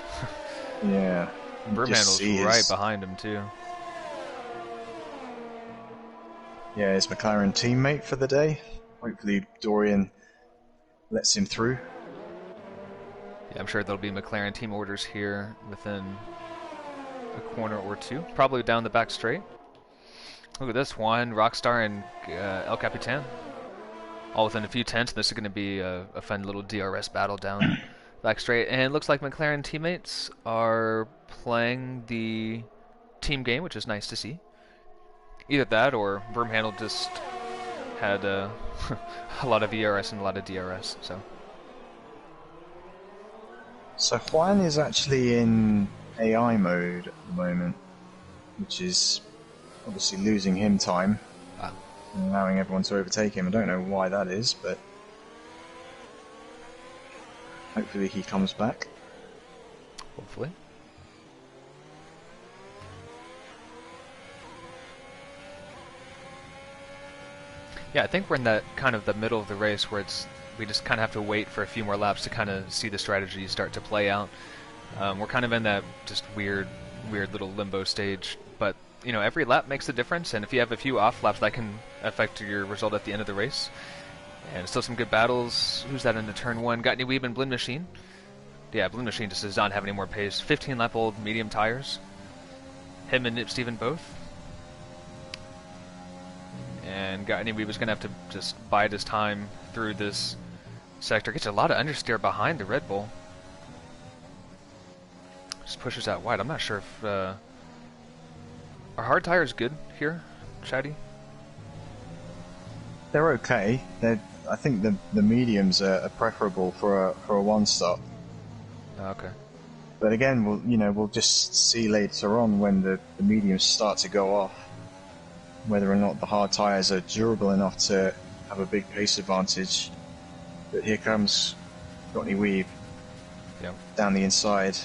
Yeah. Broom Handle's right behind him too. Yeah, his McLaren teammate for the day. Hopefully Dorian lets him through. Yeah, I'm sure there'll be McLaren team orders here within a corner or two. Probably down the back straight. Look at this, Juan, Rockstar, and El Capitan. All within a few tenths. This is going to be a fun little DRS battle down back straight. And it looks like McLaren teammates are playing the team game, which is nice to see. Either that or Broomhandle just had a lot of ERS and a lot of DRS. So Juan is actually in AI mode at the moment, which is obviously losing him time, and allowing everyone to overtake him. I don't know why that is, but hopefully he comes back. Hopefully. Yeah, I think we're in that kind of the middle of the race where we just kind of have to wait for a few more laps to kind of see the strategy start to play out. We're kind of in that just weird little limbo stage, but you know, every lap makes a difference, and if you have a few off laps, that can affect your result at the end of the race. And still some good battles. Who's that into turn one? Got any Weeb and Blend Machine? Yeah, Blend Machine just does not have any more pace. 15 lap old medium tires. Him and Nip Steven both. And Got Weeb was going to have to just bide his time through this sector. Gets a lot of understeer behind the Red Bull. Just pushes out wide. I'm not sure if... are hard tires good here, Shady? They're okay. I think the mediums are preferable for a one stop. Oh, okay. But again, we'll just see later on when the mediums start to go off whether or not the hard tyres are durable enough to have a big pace advantage. But here comes Courtney Weave down the inside.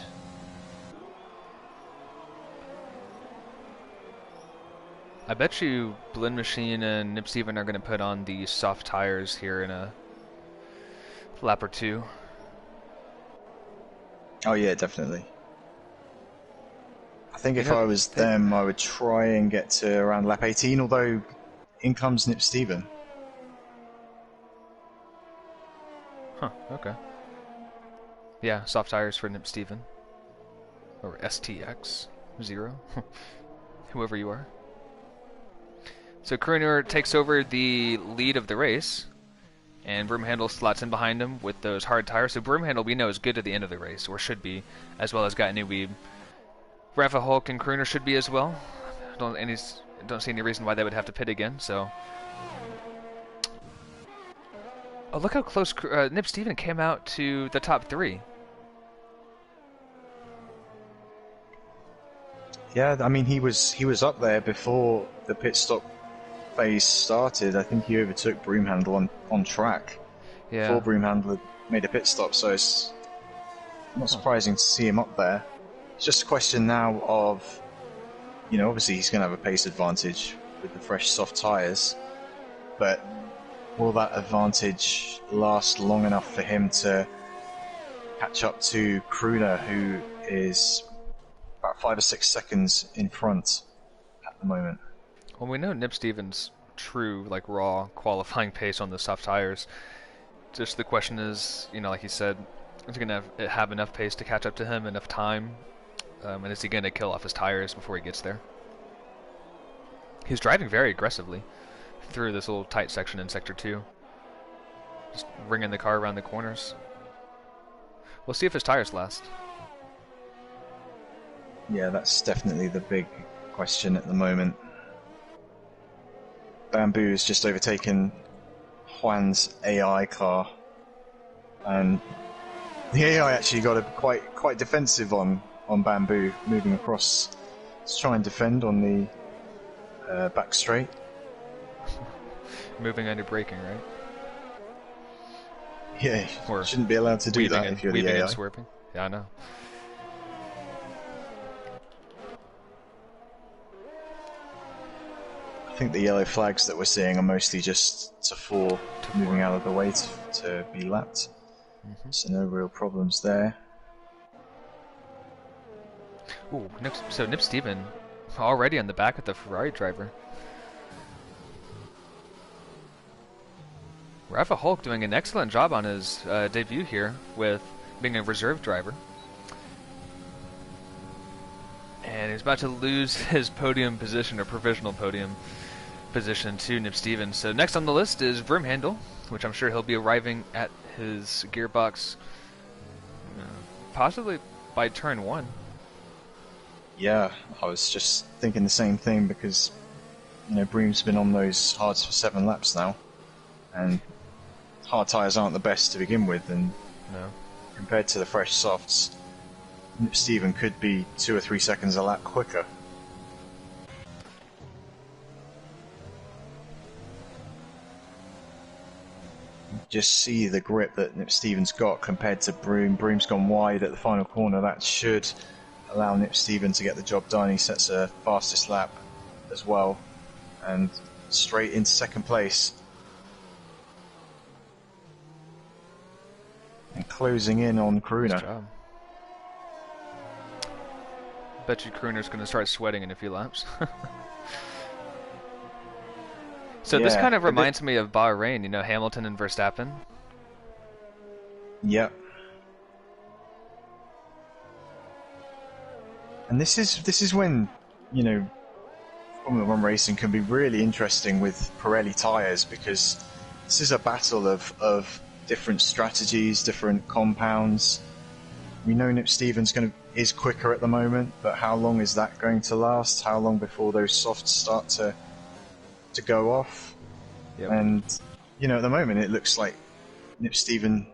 I bet you Blend Machine and Nip Steven are going to put on the soft tires here in a lap or two. Oh yeah, definitely. I think if I was them, I would try and get to around lap 18, although in comes Nip Steven. Huh, okay. Yeah, soft tires for Nip Steven. Or STX 0. Whoever you are. So Kruner takes over the lead of the race, and Broomhandle slots in behind him with those hard tires. So Broomhandle we know is good at the end of the race, or should be, as well as Got New Weeb. Rafa Hulk and Kruner should be as well. Don't see any reason why they would have to pit again. So, oh look how close Nip Steven came out to the top 3. Yeah, I mean he was up there before the pit stop phase started. I think he overtook Broomhandle on track before Broomhandle had made a pit stop, so it's not surprising to see him up there. It's just a question now of, obviously he's going to have a pace advantage with the fresh soft tyres, but will that advantage last long enough for him to catch up to Kruner, who is about 5 or 6 seconds in front at the moment? Well, we know Nip Steven's true, raw qualifying pace on the soft tires. Just the question is, like he said, is he going to have enough pace to catch up to him, enough time? And is he going to kill off his tires before he gets there? He's driving very aggressively through this little tight section in Sector 2. Just ringing the car around the corners. We'll see if his tires last. Yeah, that's definitely the big question at the moment. Bamboo's just overtaken Juan's AI car, and the AI actually got a quite defensive on Bamboo, moving across to try and defend on the back straight. Moving under braking, right? Yeah, or shouldn't be allowed to do that if you're the AI. And swerving. Yeah, I know. I think the yellow flags that we're seeing are mostly just to moving out of the way to be lapped. Mm-hmm. So no real problems there. Ooh, so Nip Steven already on the back of the Ferrari driver. Rafa Hulk doing an excellent job on his debut here with being a reserve driver. And he's about to lose his podium position, or provisional podium position, to Nip Stevens. So next on the list is Broomhandle, which I'm sure he'll be arriving at his gearbox possibly by turn 1. Yeah, I was just thinking the same thing because, you know, Broom's been on those hards for 7 laps now, and hard tyres aren't the best to begin with, and No. compared to the fresh softs, Nip Steven could be 2 or 3 seconds a lap quicker. Just see the grip that Nip Stevens got compared to Broom. Broom's gone wide at the final corner. That should allow Nip Steven to get the job done. He sets a fastest lap as well, and straight into second place. And closing in on Crooner. Nice job. Bet you Crooner's going to start sweating in a few laps. So this kind of reminds me of Bahrain, you know, Hamilton and Verstappen. Yep. And this is when, you know, Formula One racing can be really interesting with Pirelli tyres, because this is a battle of different strategies, different compounds. We know Nip Stevens is quicker at the moment, but how long is that going to last? How long before those softs start to go off? Yep. And, you know, at the moment it looks like Nip Steven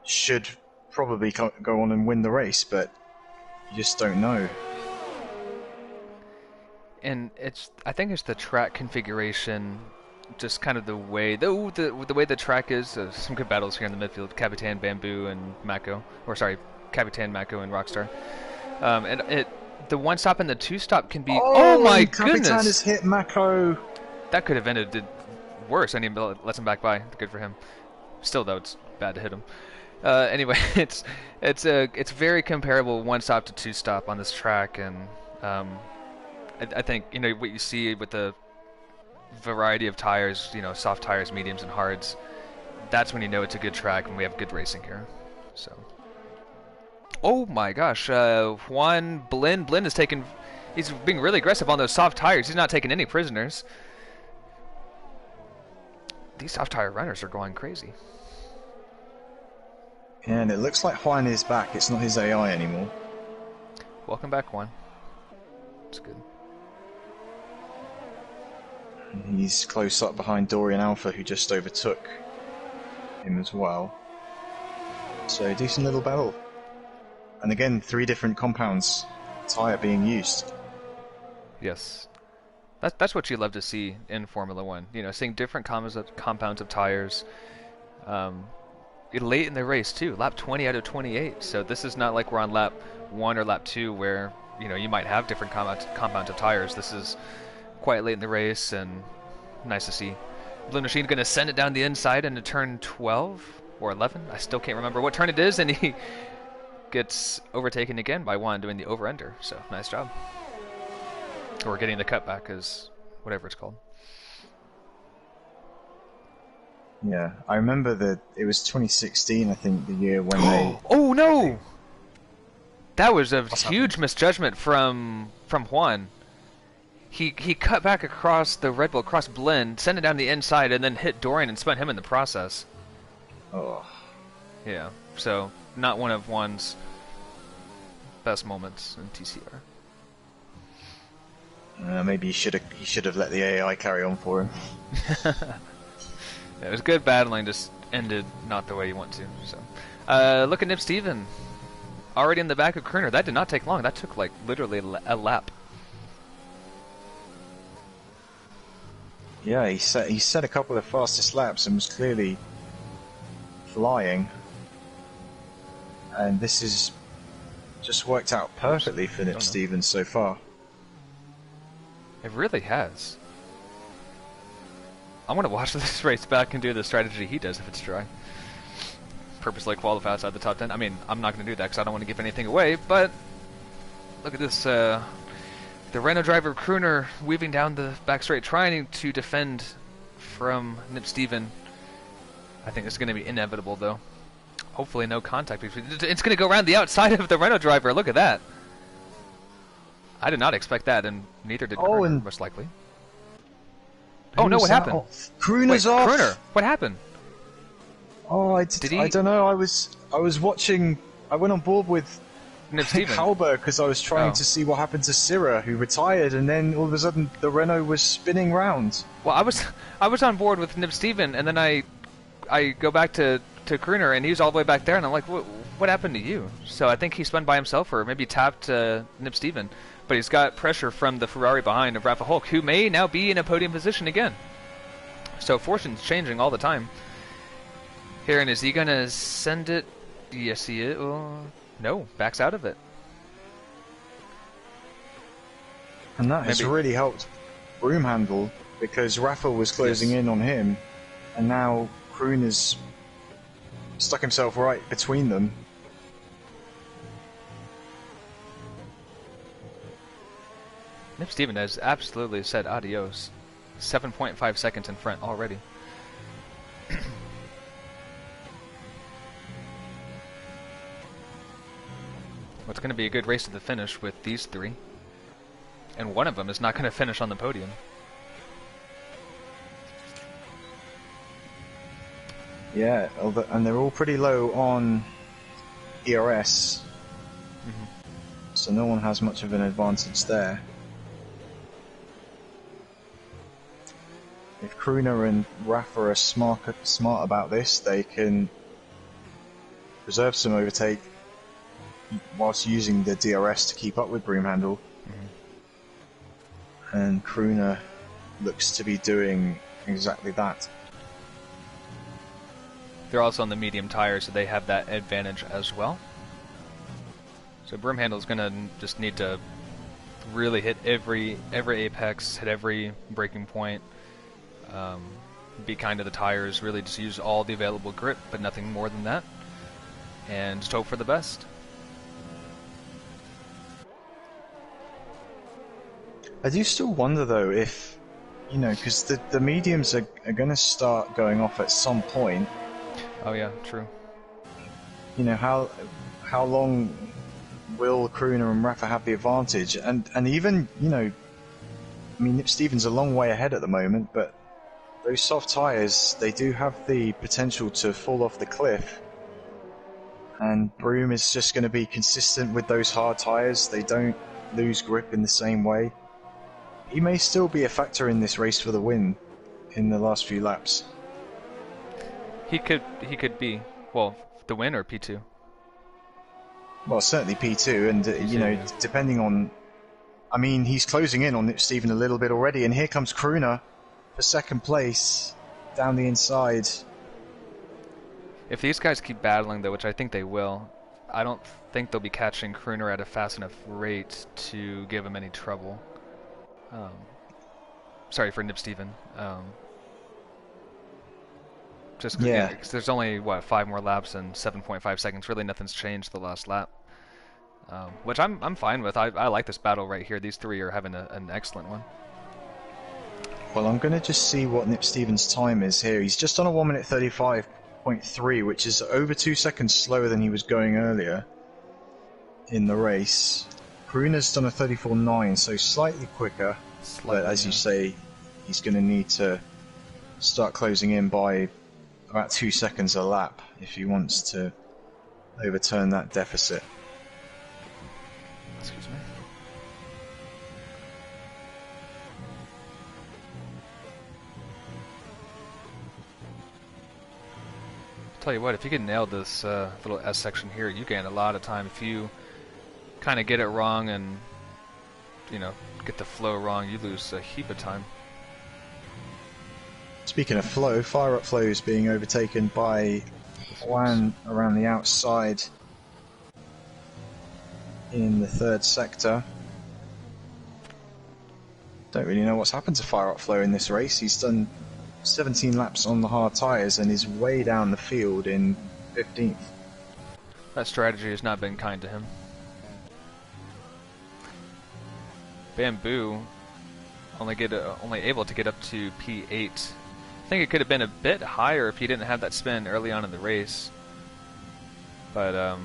should probably go on and win the race, but you just don't know. And I think it's the track configuration, just kind of the way the way the track is. Some good battles here in the midfield: Capitan, Bamboo, and Mako. Or sorry, Capitan, Mako, and Rockstar. And the one stop and the two stop can be. Oh my goodness! Capitan has hit Mako. That could have ended worse. And he lets him back by. Good for him. Still though, it's bad to hit him. Anyway, it's very comparable one stop to two stop on this track, and I think, you know, what you see with the variety of tires, you know, soft tires, mediums, and hards, that's when you know it's a good track and we have good racing here. So, oh my gosh, Juan Blin is he's being really aggressive on those soft tires. He's not taking any prisoners. These soft tire runners are going crazy. And it looks like Juan is back. It's not his AI anymore. Welcome back, Juan. It's good. He's close up behind Dorian Alpha, who just overtook him as well. So, decent little battle. And again, 3 different compounds tyre being used. Yes. That's what you love to see in Formula One. You know, seeing different compounds of tires. Late in the race too, lap 20 out of 28. So this is not like we're on lap 1 or lap 2 where, you know, you might have different compounds of tires. This is quite late in the race, and nice to see. Blue Machine going to send it down the inside into turn 12 or 11. I still can't remember what turn it is, and he gets overtaken again by Juan doing the over-ender. So nice job. Or getting the cutback, is whatever it's called. Yeah, I remember that it was 2016, I think, the year when they... Oh no! That was a huge misjudgment from Juan. He cut back across the Red Bull, across Blend, sent it down the inside, and then hit Dorian and spun him in the process. Oh. Yeah, so not one of Juan's best moments in TCR. Maybe he should have let the AI carry on for him. It was good battling, just ended not the way you want to. So, look at Nip Steven, already in the back of Kerner. That did not take long. That took like literally a lap. Yeah, he set a couple of fastest laps and was clearly flying. And this has just worked out perfectly for Nip Stevens so far. It really has. I want to watch this race back and do the strategy he does if it's dry. Purposely qualify outside the top 10. I mean, I'm not going to do that because I don't want to give anything away, but look at this. The Renault driver Crooner weaving down the back straight, trying to defend from Nip Steven. I think it's going to be inevitable, though. hopefully no contact. It's going to go around the outside of the Renault driver. Look at that. I did not expect that, and neither did Oh, Kruner, and most likely. who Oh no, was what that? happened? Oh, Kruner's Wait, off. Kruner, what happened? Oh, I Did don't know. I was watching. I went on board with Nib Steven? Halber because I was trying Oh. to see what happened to Syrah, who retired, and then all of a sudden the Renault was spinning round. Well, I was on board with Nib Steven, and then I go back to Kruner, and he was all the way back there, and I'm like, what happened to you? So I think he spun by himself, or maybe tapped Nib Steven. But he's got pressure from the Ferrari behind of Rafa Hulk, who may now be in a podium position again. So fortune's changing all the time. Here, and is he gonna send it? Yes, he is. No, backs out of it. And that has really helped Broomhandle because Rafa was closing in on him, and now Kruner's stuck himself right between them. Nib Steven has absolutely said adios. 7.5 seconds in front already. It's going to be a good race to the finish with these three. And one of them is not going to finish on the podium. Yeah, and they're all pretty low on ERS. So no one has much of an advantage there. If Kruner and Rafa are smart about this, they can preserve some overtake whilst using the DRS to keep up with Broomhandle. And Kruner looks to be doing exactly that. They're also on the medium tires, so they have that advantage as well. So Broomhandle's going to just need to really hit every apex, hit every braking point, be kind to the tires, really just use all the available grip, but nothing more than that, and just hope for the best. I do still wonder though if, because the mediums are going to start going off at some point. Oh yeah, true. How long will Kruner and Rafa have the advantage? And even, Nip Steven's a long way ahead at the moment, but those soft tyres, they do have the potential to fall off the cliff. And Broom is just going to be consistent with those hard tyres. They don't lose grip in the same way. He may still be a factor in this race for the win in the last few laps. He could be, well, the win or P2. Well, certainly P2, and P2, depending on, he's closing in on Nip Steven a little bit already, and here comes Kruner for second place down the inside. If these guys keep battling, though, which I think they will, I don't think they'll be catching Kruner at a fast enough rate to give him any trouble. Sorry for Nip Steven. Just because there's only, 5 more laps and 7.5 seconds. Really nothing's changed the last lap. Which I'm fine with. I like this battle right here. These three are having an excellent one. Well, I'm going to just see what Nip Steven's time is here. He's just on a 1 minute 35.3, which is over 2 seconds slower than he was going earlier in the race. Kruner's done a 34.9, so slightly quicker. But as you say, he's going to need to start closing in by about 2 seconds a lap if he wants to overturn that deficit. Excuse me. Tell you what, if you can nail this little S section here, you gain a lot of time. If you kind of get it wrong and, get the flow wrong, you lose a heap of time. Speaking of flow, Fire Up Flow is being overtaken by Juan around the outside in the third sector. Don't really know what's happened to Fire Up Flow in this race. He's done 17 laps on the hard tyres and is way down the field in 15th. That strategy has not been kind to him. Bamboo only able to get up to P8. I think it could have been a bit higher if he didn't have that spin early on in the race. But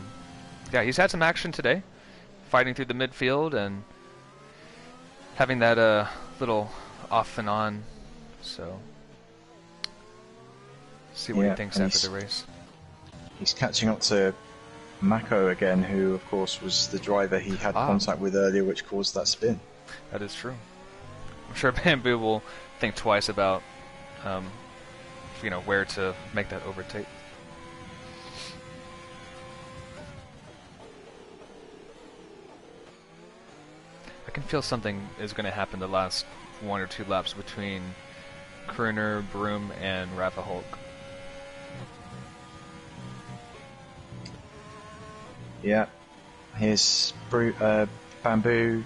yeah, he's had some action today, fighting through the midfield and having that little off and on. So see what he Yeah, thinks and after the race. he's catching up to Mako again, who of course was the driver he had contact with earlier, which caused that spin. That is true. I'm sure Bamboo will think twice about, where to make that overtake. I can feel something is going to happen the last 1 or 2 laps between Kruner, Broom, and Rafa Hulk. Yeah, here's Bamboo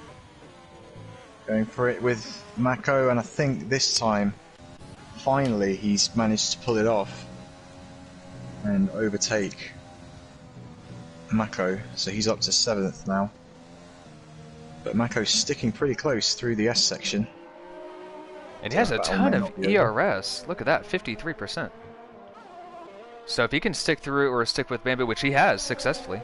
going for it with Mako, and I think this time, finally, he's managed to pull it off and overtake Mako, so he's up to 7th now. But Mako's sticking pretty close through the S section. And he has a ton of ERS. Look at that, 53%. So if he can stick through or stick with Bamboo, which he has successfully.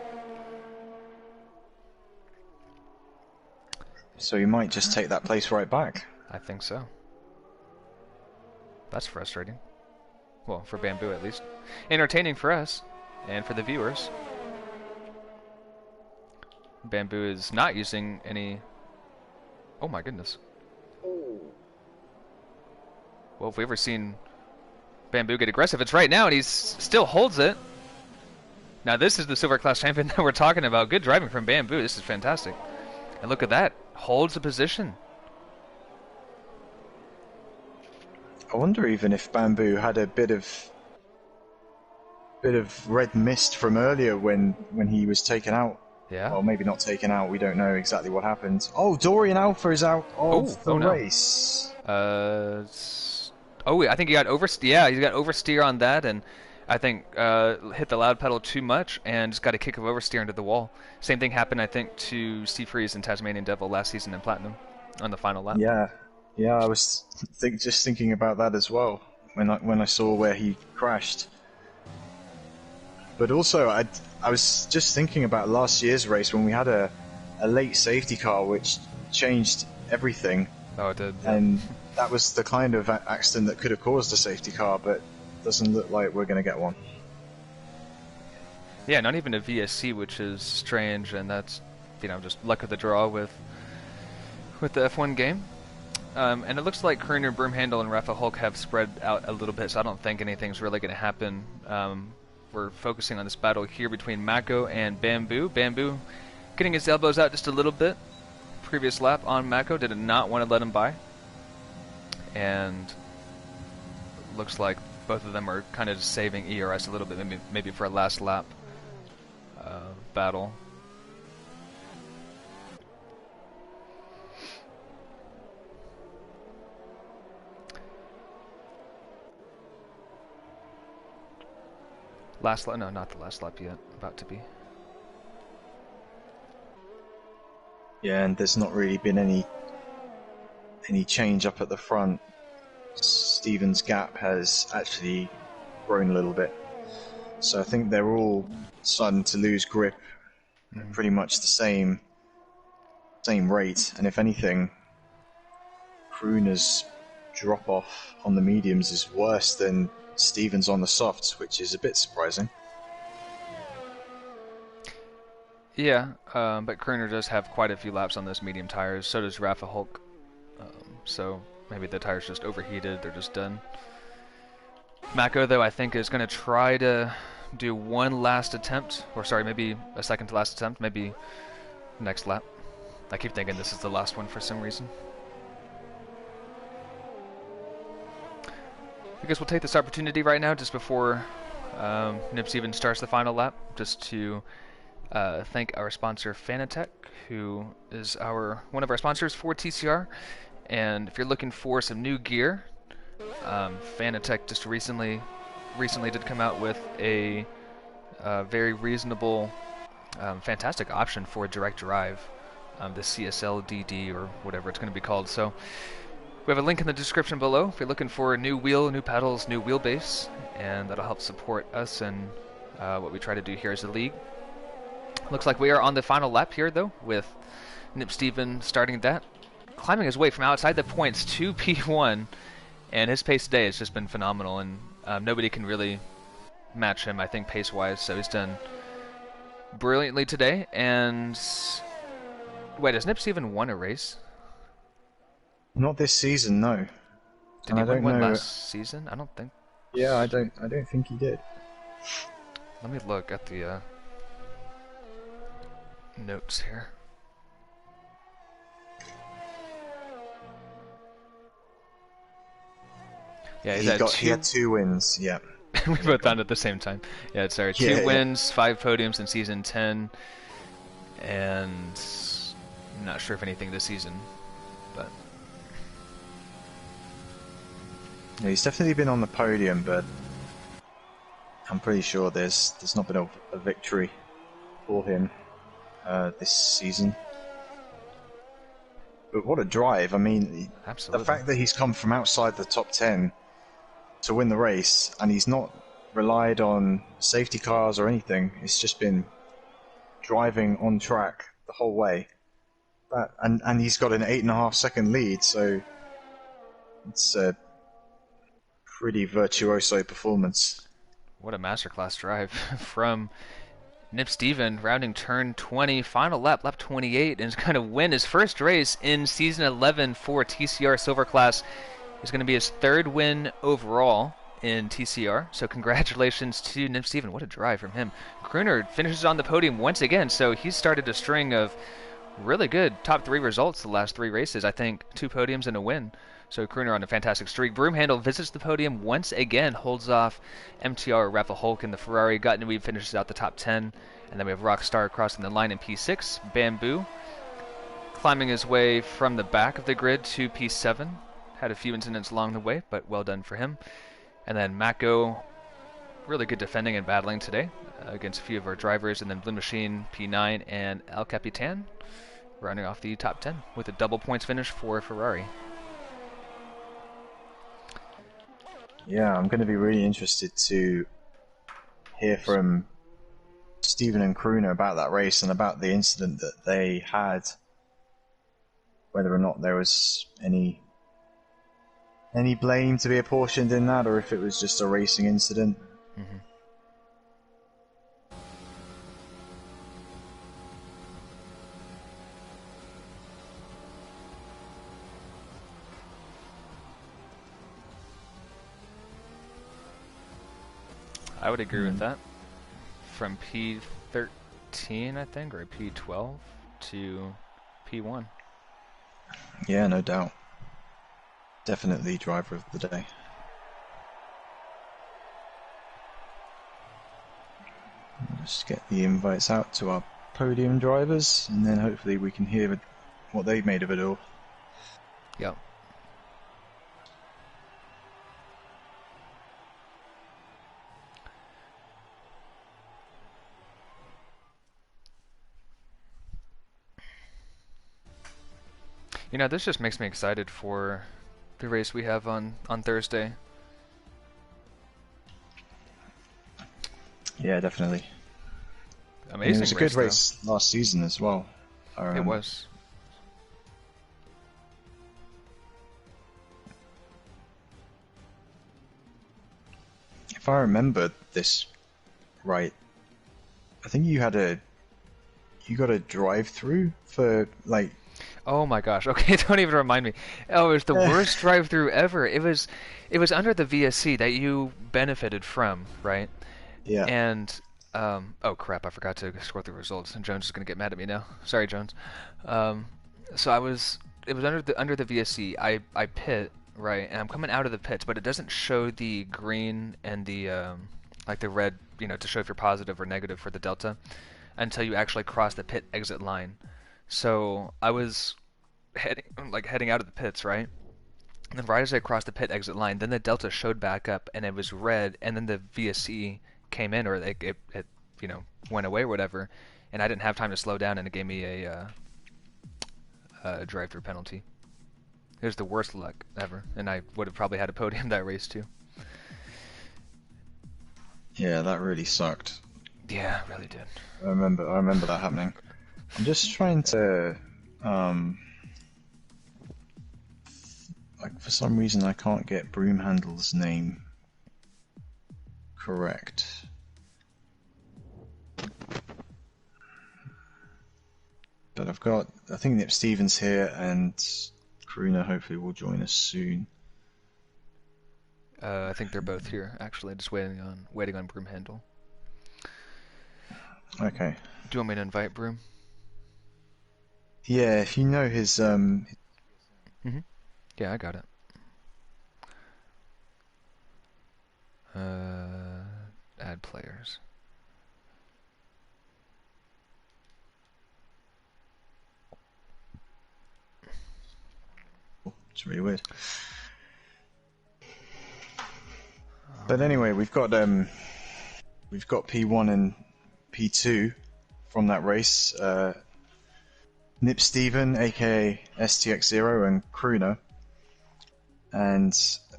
So he might just take that place right back. I think so. That's frustrating. Well, for Bamboo at least. Entertaining for us and for the viewers. Bamboo is not using any... Oh my goodness. Well, if we've ever seen Bamboo get aggressive, it's right now, and he still holds it. Now this is the Silver Class champion that we're talking about. Good driving from Bamboo. This is fantastic. And look at that. Holds the position. I wonder even if Bamboo had a bit of red mist from earlier when he was taken out. Yeah. Well, maybe not taken out. We don't know exactly what happened. Oh, Dorian Alpha is out of the race. I think he got Yeah, he's got oversteer on that, and I think hit the loud pedal too much and just got a kick of oversteer into the wall. Same thing happened, I think, to Steve Freeze and Tasmanian Devil last season in Platinum on the final lap. Yeah, I was just thinking about that as well when I saw where he crashed. But also, I was just thinking about last year's race when we had a late safety car which changed everything. Oh, it did. Yeah. And that was the kind of accident that could have caused a safety car, but doesn't look like we're going to get one. Yeah, not even a VSC, which is strange, and that's, just luck of the draw with the F1 game. And it looks like Kruner, Broomhandle, and Rafa Hulk have spread out a little bit, so I don't think anything's really going to happen. We're focusing on this battle here between Mako and Bamboo. Bamboo getting his elbows out just a little bit. Previous lap on Mako, did not want to let him by. And looks like both of them are kind of saving ERS a little bit, maybe for a last lap battle. Last lap? No, not the last lap yet. About to be. Yeah, and there's not really been any change up at the front. Stephen's gap has actually grown a little bit. So I think they're all starting to lose grip at pretty much the same rate. And if anything, Kruner's drop off on the mediums is worse than Stephen's on the softs, which is a bit surprising. Yeah, but Kruner does have quite a few laps on those medium tires. So does Rafa Hulk. So maybe the tires just overheated. They're just done. Mako, though, I think is going to try to do one last attempt. Or sorry, maybe a second to last attempt. Maybe next lap. I keep thinking this is the last one for some reason. I guess we'll take this opportunity right now, just before Nips even starts the final lap, just to thank our sponsor Fanatec, who is one of our sponsors for TCR. And if you're looking for some new gear, Fanatec just recently did come out with a very reasonable, fantastic option for direct drive, the CSL DD or whatever it's going to be called. So we have a link in the description below if you're looking for a new wheel, new pedals, new wheelbase, and that'll help support us and what we try to do here as a league. Looks like we are on the final lap here, though, with Nip Steven starting that, climbing his way from outside the points to P1, and his pace today has just been phenomenal, and nobody can really match him, I think, pace-wise, so he's done brilliantly today. And wait, has Nip Steven won a race? Not this season, no. Did And he I win don't one know. last season? I don't think. Yeah, I don't think he did. Let me look at the notes here. Yeah, He had 2 wins. Yeah. we both found it at the same time. Yeah, sorry. Yeah, Two yeah. wins, 5 podiums in season 10, and I'm not sure if anything this season, but Yeah, he's definitely been on the podium, but I'm pretty sure there's not been a victory for him this season. But what a drive! I mean, the absolutely. fact that he's come from outside the top 10 to win the race, and he's not relied on safety cars or anything. It's just been driving on track the whole way. And he's got an 8.5-second lead, so it's a pretty virtuoso performance. What a masterclass drive from Nip Steven, rounding turn 20, final lap, lap 28, and is going to win his first race in season 11 for TCR Silver Class. It's going to be his 3rd win overall in TCR, so congratulations to Nip Steven. What a drive from him. Crooner finishes on the podium once again, so he's started a string of really good top 3 results the last 3 races. I think 2 podiums and a win. So Crooner on a fantastic streak. Broomhandle visits the podium once again, holds off MTR, Rafa Hulk in the Ferrari. Guttenweed finishes out the top 10. And then we have Rockstar crossing the line in P6. Bamboo climbing his way from the back of the grid to P7. Had a few incidents along the way, but well done for him. And then Mako, really good defending and battling today against a few of our drivers. And then Blue Machine, P9, and El Capitan running off the top 10 with a double points finish for Ferrari. Yeah, I'm going to be really interested to hear from Steven and Crooner about that race and about the incident that they had, whether or not there was any blame to be apportioned in that, or if it was just a racing incident. Mm-hmm. I would agree with that. From P13, I think, or P12 to P1. Yeah, no doubt. Definitely driver of the day. Just get the invites out to our podium drivers, and then hopefully we can hear what they made of it all. Yep. You know, this just makes me excited for the race we have on Thursday. Yeah, definitely. Amazing. It was a good race last season as well. It was. If I remember this right, I think you got a drive-through for like. Oh my gosh. Okay, don't even remind me. Oh, it was the worst drive-through ever. It was under the VSC that you benefited from, right? Yeah. And oh crap, I forgot to score the results, and Jones is gonna get mad at me now. Sorry, Jones. So it was under the VSC. I pit, right, and I'm coming out of the pits, but it doesn't show the green and the like the red, you know, to show if you're positive or negative for the delta until you actually cross the pit exit line. So I was heading out of the pits, right? And then right as I crossed the pit exit line, then the delta showed back up and it was red, and then the VSC came in, or it you know, went away or whatever, and I didn't have time to slow down, and it gave me a drive-through penalty. It was the worst luck ever, and I would have probably had a podium that race too. Yeah, that really sucked. Yeah, really did. I remember that happening. I'm just trying to, like for some reason I can't get Broomhandle's name correct. But I think Nip Stevens here, and Karuna hopefully will join us soon. I think they're both here, actually, just waiting on Broomhandle. Okay. Do you want me to invite Broom? Yeah, if you know his Yeah, I got it. Add players. it's really weird. But anyway, we've got P1 and P2 from that race. Nip Steven, aka STX0, and Kruna, and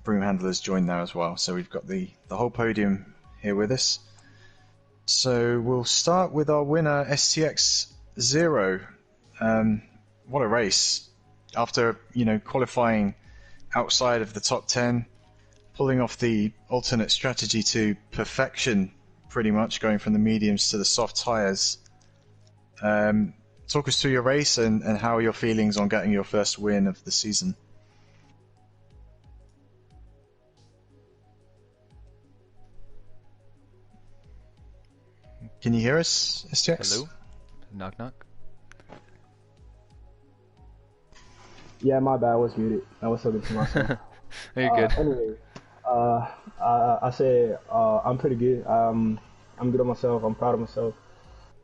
Broomhandler's joined now as well. So we've got the whole podium here with us. So we'll start with our winner, STX0. What a race! After qualifying outside of the top 10, pulling off the alternate strategy to perfection, pretty much going from the mediums to the soft tires. Talk us through your race and how are your feelings on getting your first win of the season. Can you hear us, STX? Hello? Knock knock. Yeah, my bad. I was muted. I was talking to myself. You're good. Anyway, I said I'm pretty good. I'm good on myself. I'm proud of myself.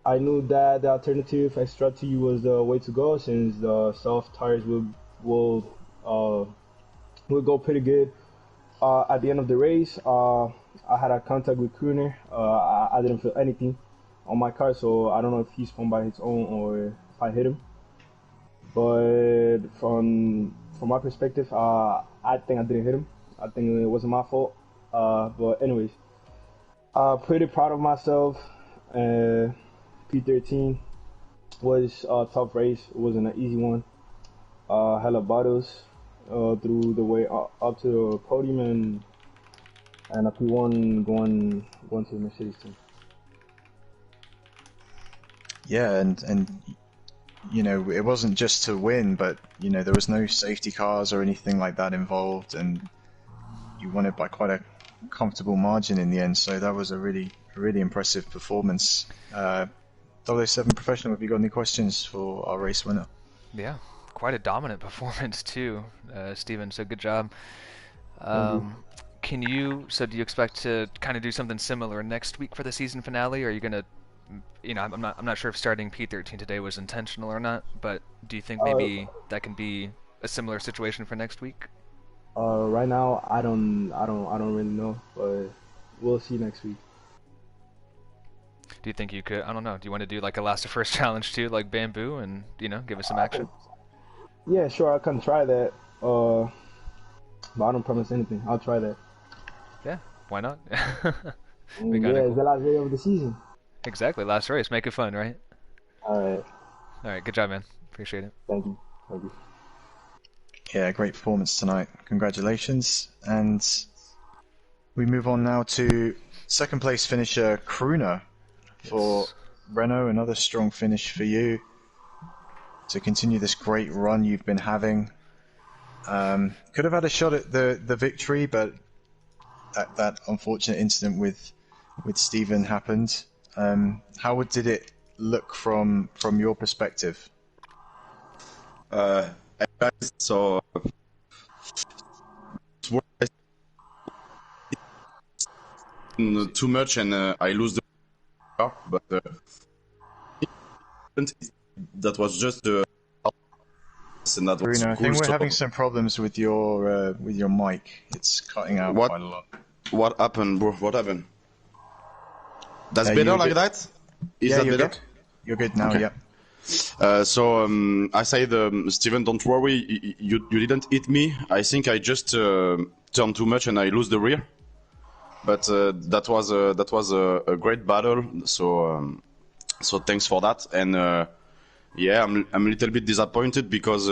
I knew that the alternative strategy was the way to go since the soft tires will go pretty good. At the end of the race, I had a contact with Kruner. I didn't feel anything on my car, so I don't know if he spun by his own or if I hit him. But from my perspective, I think I didn't hit him. I think it wasn't my fault. But anyways, pretty proud of myself. P13 was a tough race. It wasn't an easy one. Hella battles through the way up to the podium and a P1 going to the Mercedes team. Yeah, and it wasn't just to win, but there was no safety cars or anything like that involved, and you won it by quite a comfortable margin in the end. So that was a really impressive performance. 007 Professional, have you got any questions for our race winner? Yeah, quite a dominant performance too, Steven. So good job. Do you expect to kind of do something similar next week for the season finale? Or are you gonna, I'm not sure if starting P13 today was intentional or not, but do you think maybe that can be a similar situation for next week? Right now, I don't really know, but we'll see next week. Do you think you could? I don't know. Do you want to do like a last to first challenge too, like Bamboo, and give us some action? Yeah, sure. I can try that. But I don't promise anything. I'll try that. Yeah, why not? It's the last day of the season. Exactly, last race. Make it fun, right? All right. Good job, man. Appreciate it. Thank you. Yeah, great performance tonight. Congratulations. And we move on now to second place finisher Kruna for Renault. Another strong finish for you to continue this great run you've been having. Could have had a shot at the victory, but that unfortunate incident with Steven happened. How did it look from your perspective? So too much and I lose the car, but that was just and that was Bruno, I cool, think we're having some problems with your mic. It's cutting out quite a lot. What happened, bro? What happened? That's better like that? Is that better? Good. You're good now, okay. Yeah. I said, Steven, don't worry, you didn't hit me. I think I just turned too much and I lose the rear. but that was a great battle. So thanks for that. And yeah, I'm a little bit disappointed because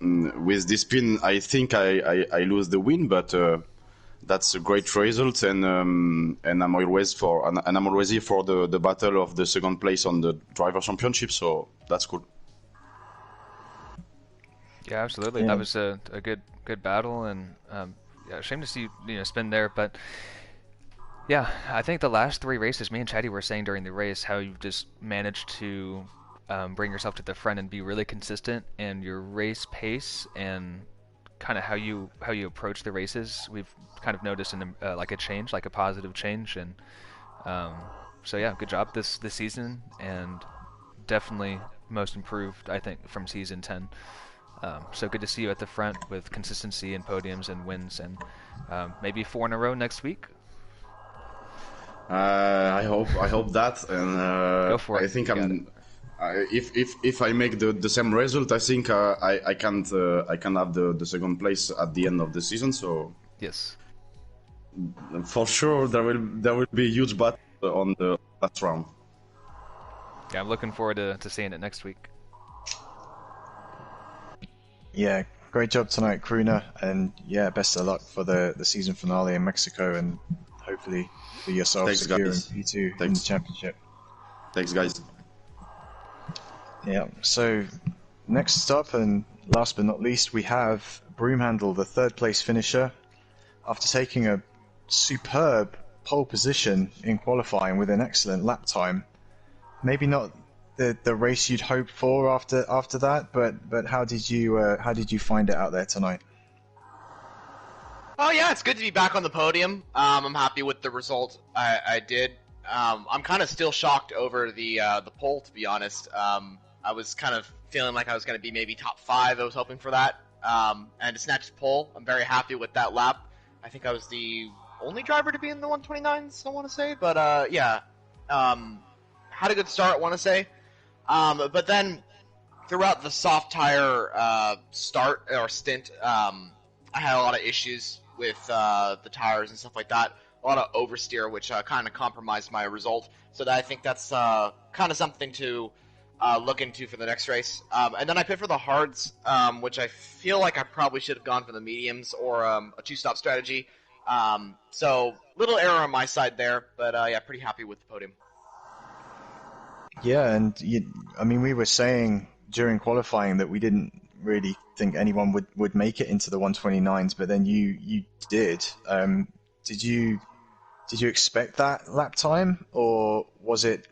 with this pin, I think I lose the win, but that's a great result, and I'm always here for the battle of the second place on the driver championship. So that's cool. Yeah, absolutely. Yeah. That was a good battle, and yeah, shame to see you spin there, but yeah, I think the last three races, me and Chatty were saying during the race how you've just managed to bring yourself to the front and be really consistent, and your race pace and kind of how you approach the races, we've kind of noticed like a change, like a positive change, and so yeah, good job this season, and definitely most improved, I think, from season 10. So good to see you at the front with consistency and podiums and wins, and maybe 4 in a row next week. I hope that, and Go for it. I think You if I make the same result, I think I can't have the second place at the end of the season. So yes. for sure there will be a huge battle on the last round. Yeah, I'm looking forward to seeing it next week. Yeah, great job tonight, Kruna, and yeah, best of luck for the season finale in Mexico, and hopefully for yourself Thanks, securing guys. P2 in the Thanks. championship. Thanks, guys. Yeah, so next up, and last but not least, we have Broomhandle, the third place finisher, after taking a superb pole position in qualifying with an excellent lap time. Maybe not the race you'd hoped for after that, but how did you find it out there tonight? Oh yeah, it's good to be back on the podium. I'm happy with the result I did. I'm kind of still shocked over the pole, to be honest. I was kind of feeling like I was going to be maybe top 5. I was hoping for that. And to snatch the pole, I'm very happy with that lap. I think I was the only driver to be in the 129s, I want to say. But yeah, had a good start, I want to say. But then throughout the soft tire start or stint, I had a lot of issues with the tires and stuff like that. A lot of oversteer, which kind of compromised my result. So I think that's kind of something to look into for the next race. And then I pit for the hards, which I feel like I probably should have gone for the mediums or a 2-stop strategy. So little error on my side there, but yeah, pretty happy with the podium. Yeah, and we were saying during qualifying that we didn't really think anyone would make it into the 129s, but then you did. Did you expect that lap time, or was it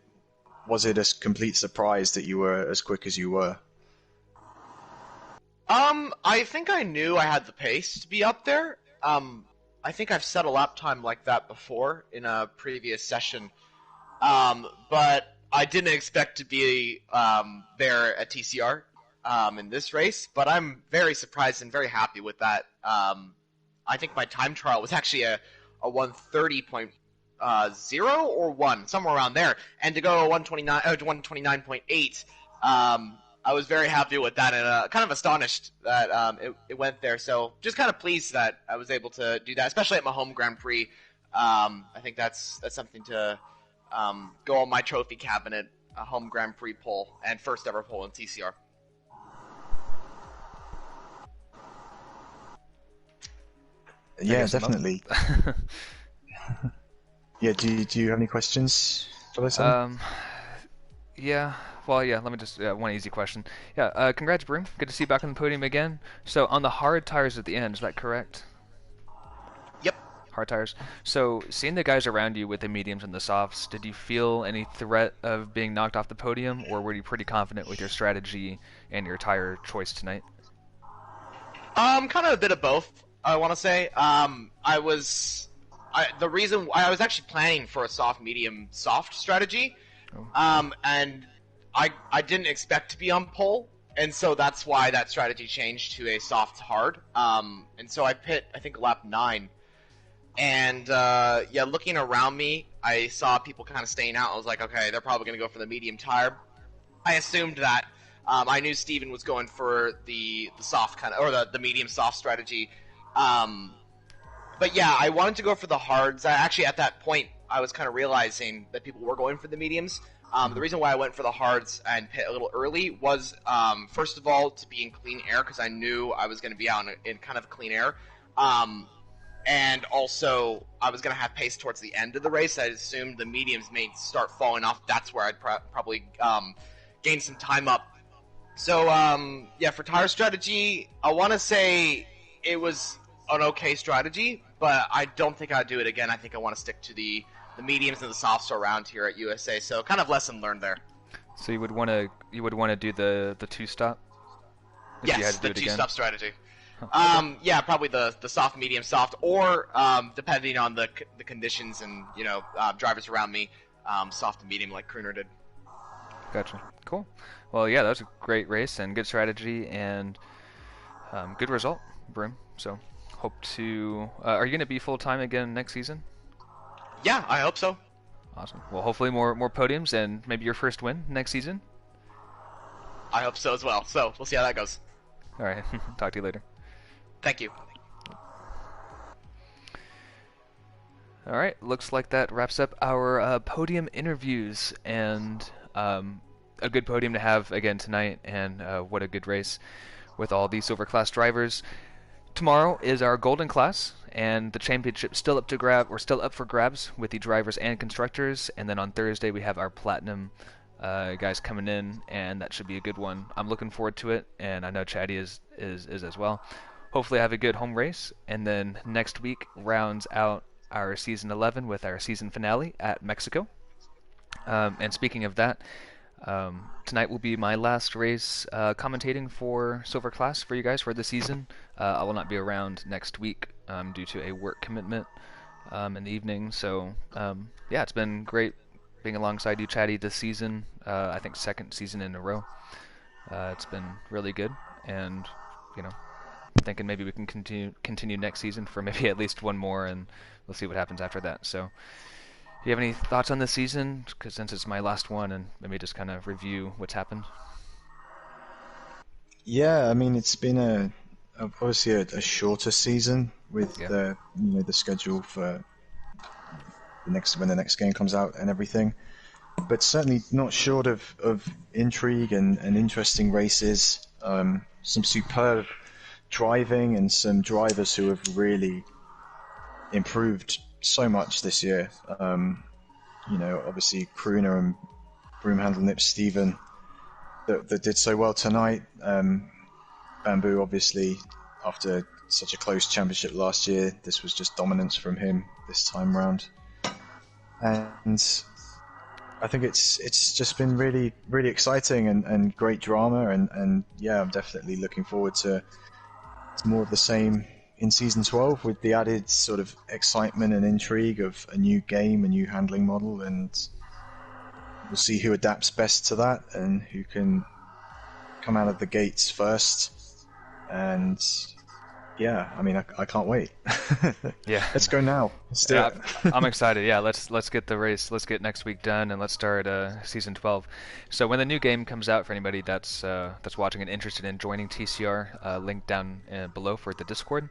a complete surprise that you were as quick as you were? I think I knew I had the pace to be up there. I think I've set a lap time like that before in a previous session. But I didn't expect to be there at TCR in this race, but I'm very surprised and very happy with that. I think my time trial was actually a 130.0 or 1, somewhere around there, and to go 129.8, I was very happy with that, and kind of astonished that it went there. So just kind of pleased that I was able to do that, especially at my home Grand Prix. I think that's something to go on my trophy cabinet, a home Grand Prix pole, and first ever pole in TCR. Yeah, definitely. Yeah, do you have any questions for this? Yeah. Well, yeah. Let me just one easy question. Yeah. Congrats, Broom. Good to see you back on the podium again. So on the hard tires at the end, is that correct? Yep. Hard tires. So seeing the guys around you with the mediums and the softs, did you feel any threat of being knocked off the podium, or were you pretty confident with your strategy and your tire choice tonight? Kind of a bit of both, I want to say. The reason I was actually planning for a soft, medium, soft strategy, and I didn't expect to be on pole, and so that's why that strategy changed to a soft hard. And so I pit, I think, lap 9, and yeah, looking around me, I saw people kind of staying out. I was like, okay, they're probably going to go for the medium tire. I assumed that. I knew Steven was going for the soft kind of, or the medium soft strategy. But yeah, I wanted to go for the hards. Actually, at that point, I was kind of realizing that people were going for the mediums. The reason why I went for the hards and pit a little early was, first of all, to be in clean air, because I knew I was going to be out in kind of clean air. And also, I was going to have pace towards the end of the race. I assumed the mediums may start falling off. That's where I'd probably gain some time up. So, yeah, for tire strategy, I want to say it was an okay strategy, but I don't think I'd do it again. I think I want to stick to the mediums and the softs around here at USA. So, kind of lesson learned there. So you would want to do the two-stop? If you had Yes, to do the it again? two-stop strategy. Yeah, probably the soft, medium, soft, or depending on the conditions and drivers around me, soft and medium like Crooner did. Gotcha. Cool. Well, yeah, that was a great race and good strategy and good result, Brim. So hope to. Are you going to be full time again next season? Yeah, I hope so. Awesome. Well, hopefully more podiums and maybe your first win next season. I hope so as well. So we'll see how that goes. All right. Talk to you later. Thank you. All right, looks like that wraps up our podium interviews, and a good podium to have again tonight, and what a good race with all these silver class drivers. Tomorrow is our golden class, and the championship still up for grabs with the drivers and constructors, and then on Thursday we have our platinum guys coming in, and that should be a good one. I'm looking forward to it, and I know Chatty is as well. Hopefully I have a good home race, and then next week rounds out our season 11 with our season finale at Mexico. And speaking of that, tonight will be my last race commentating for Silver Class for you guys for the season. I will not be around next week due to a work commitment in the evening. So yeah, it's been great being alongside you, Chatty, this season. I think second season in a row. It's been really good, and thinking maybe we can continue next season for maybe at least one more, and we'll see what happens after that. So, do you have any thoughts on this season? Because since it's my last one, and maybe just kind of review what's happened. Yeah, I mean it's been obviously a shorter season with the schedule for when the next game comes out and everything, but certainly not short of intrigue and interesting races. Some superb driving and some drivers who have really improved so much this year. Obviously Crooner and Broomhandle Nip Steven that did so well tonight. Bamboo, obviously, after such a close championship last year, this was just dominance from him this time round. And I think it's just been really, really exciting and great drama. And yeah, I'm definitely looking forward to more of the same in Season 12 with the added sort of excitement and intrigue of a new game, a new handling model, and we'll see who adapts best to that and who can come out of the gates first. And yeah, I mean, I can't wait. Yeah. Let's go now. Let's do it. I'm excited. Yeah, let's get the race. Let's get next week done, and let's start season 12. So when the new game comes out, for anybody that's watching and interested in joining TCR, link down below for the Discord.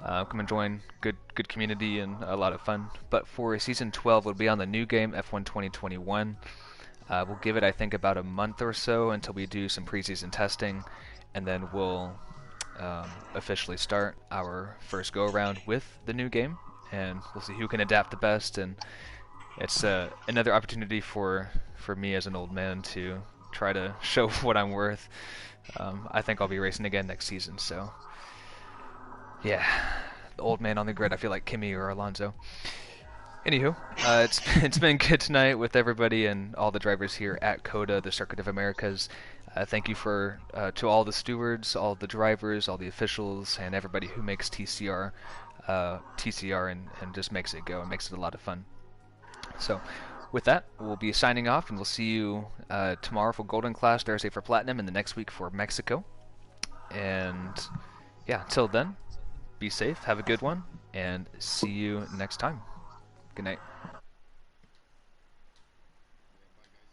Come and join. Good community and a lot of fun. But for season 12, it'll be on the new game F1 2021. We'll give it, I think, about a month or so until we do some preseason testing, and then we'll officially start our first go-around with the new game, and we'll see who can adapt the best. And it's another opportunity for me as an old man to try to show what I'm worth. I think I'll be racing again next season, so yeah, the old man on the grid. I feel like Kimi or Alonso. Anywho, it's been good tonight with everybody and all the drivers here at COTA, the Circuit of Americas. Thank you to all the stewards, all the drivers, all the officials, and everybody who makes TCR and just makes it go and makes it a lot of fun. So with that, we'll be signing off, and we'll see you tomorrow for Golden Class, Thursday for Platinum, and the next week for Mexico. And yeah, till then, be safe, have a good one, and see you next time. Good night.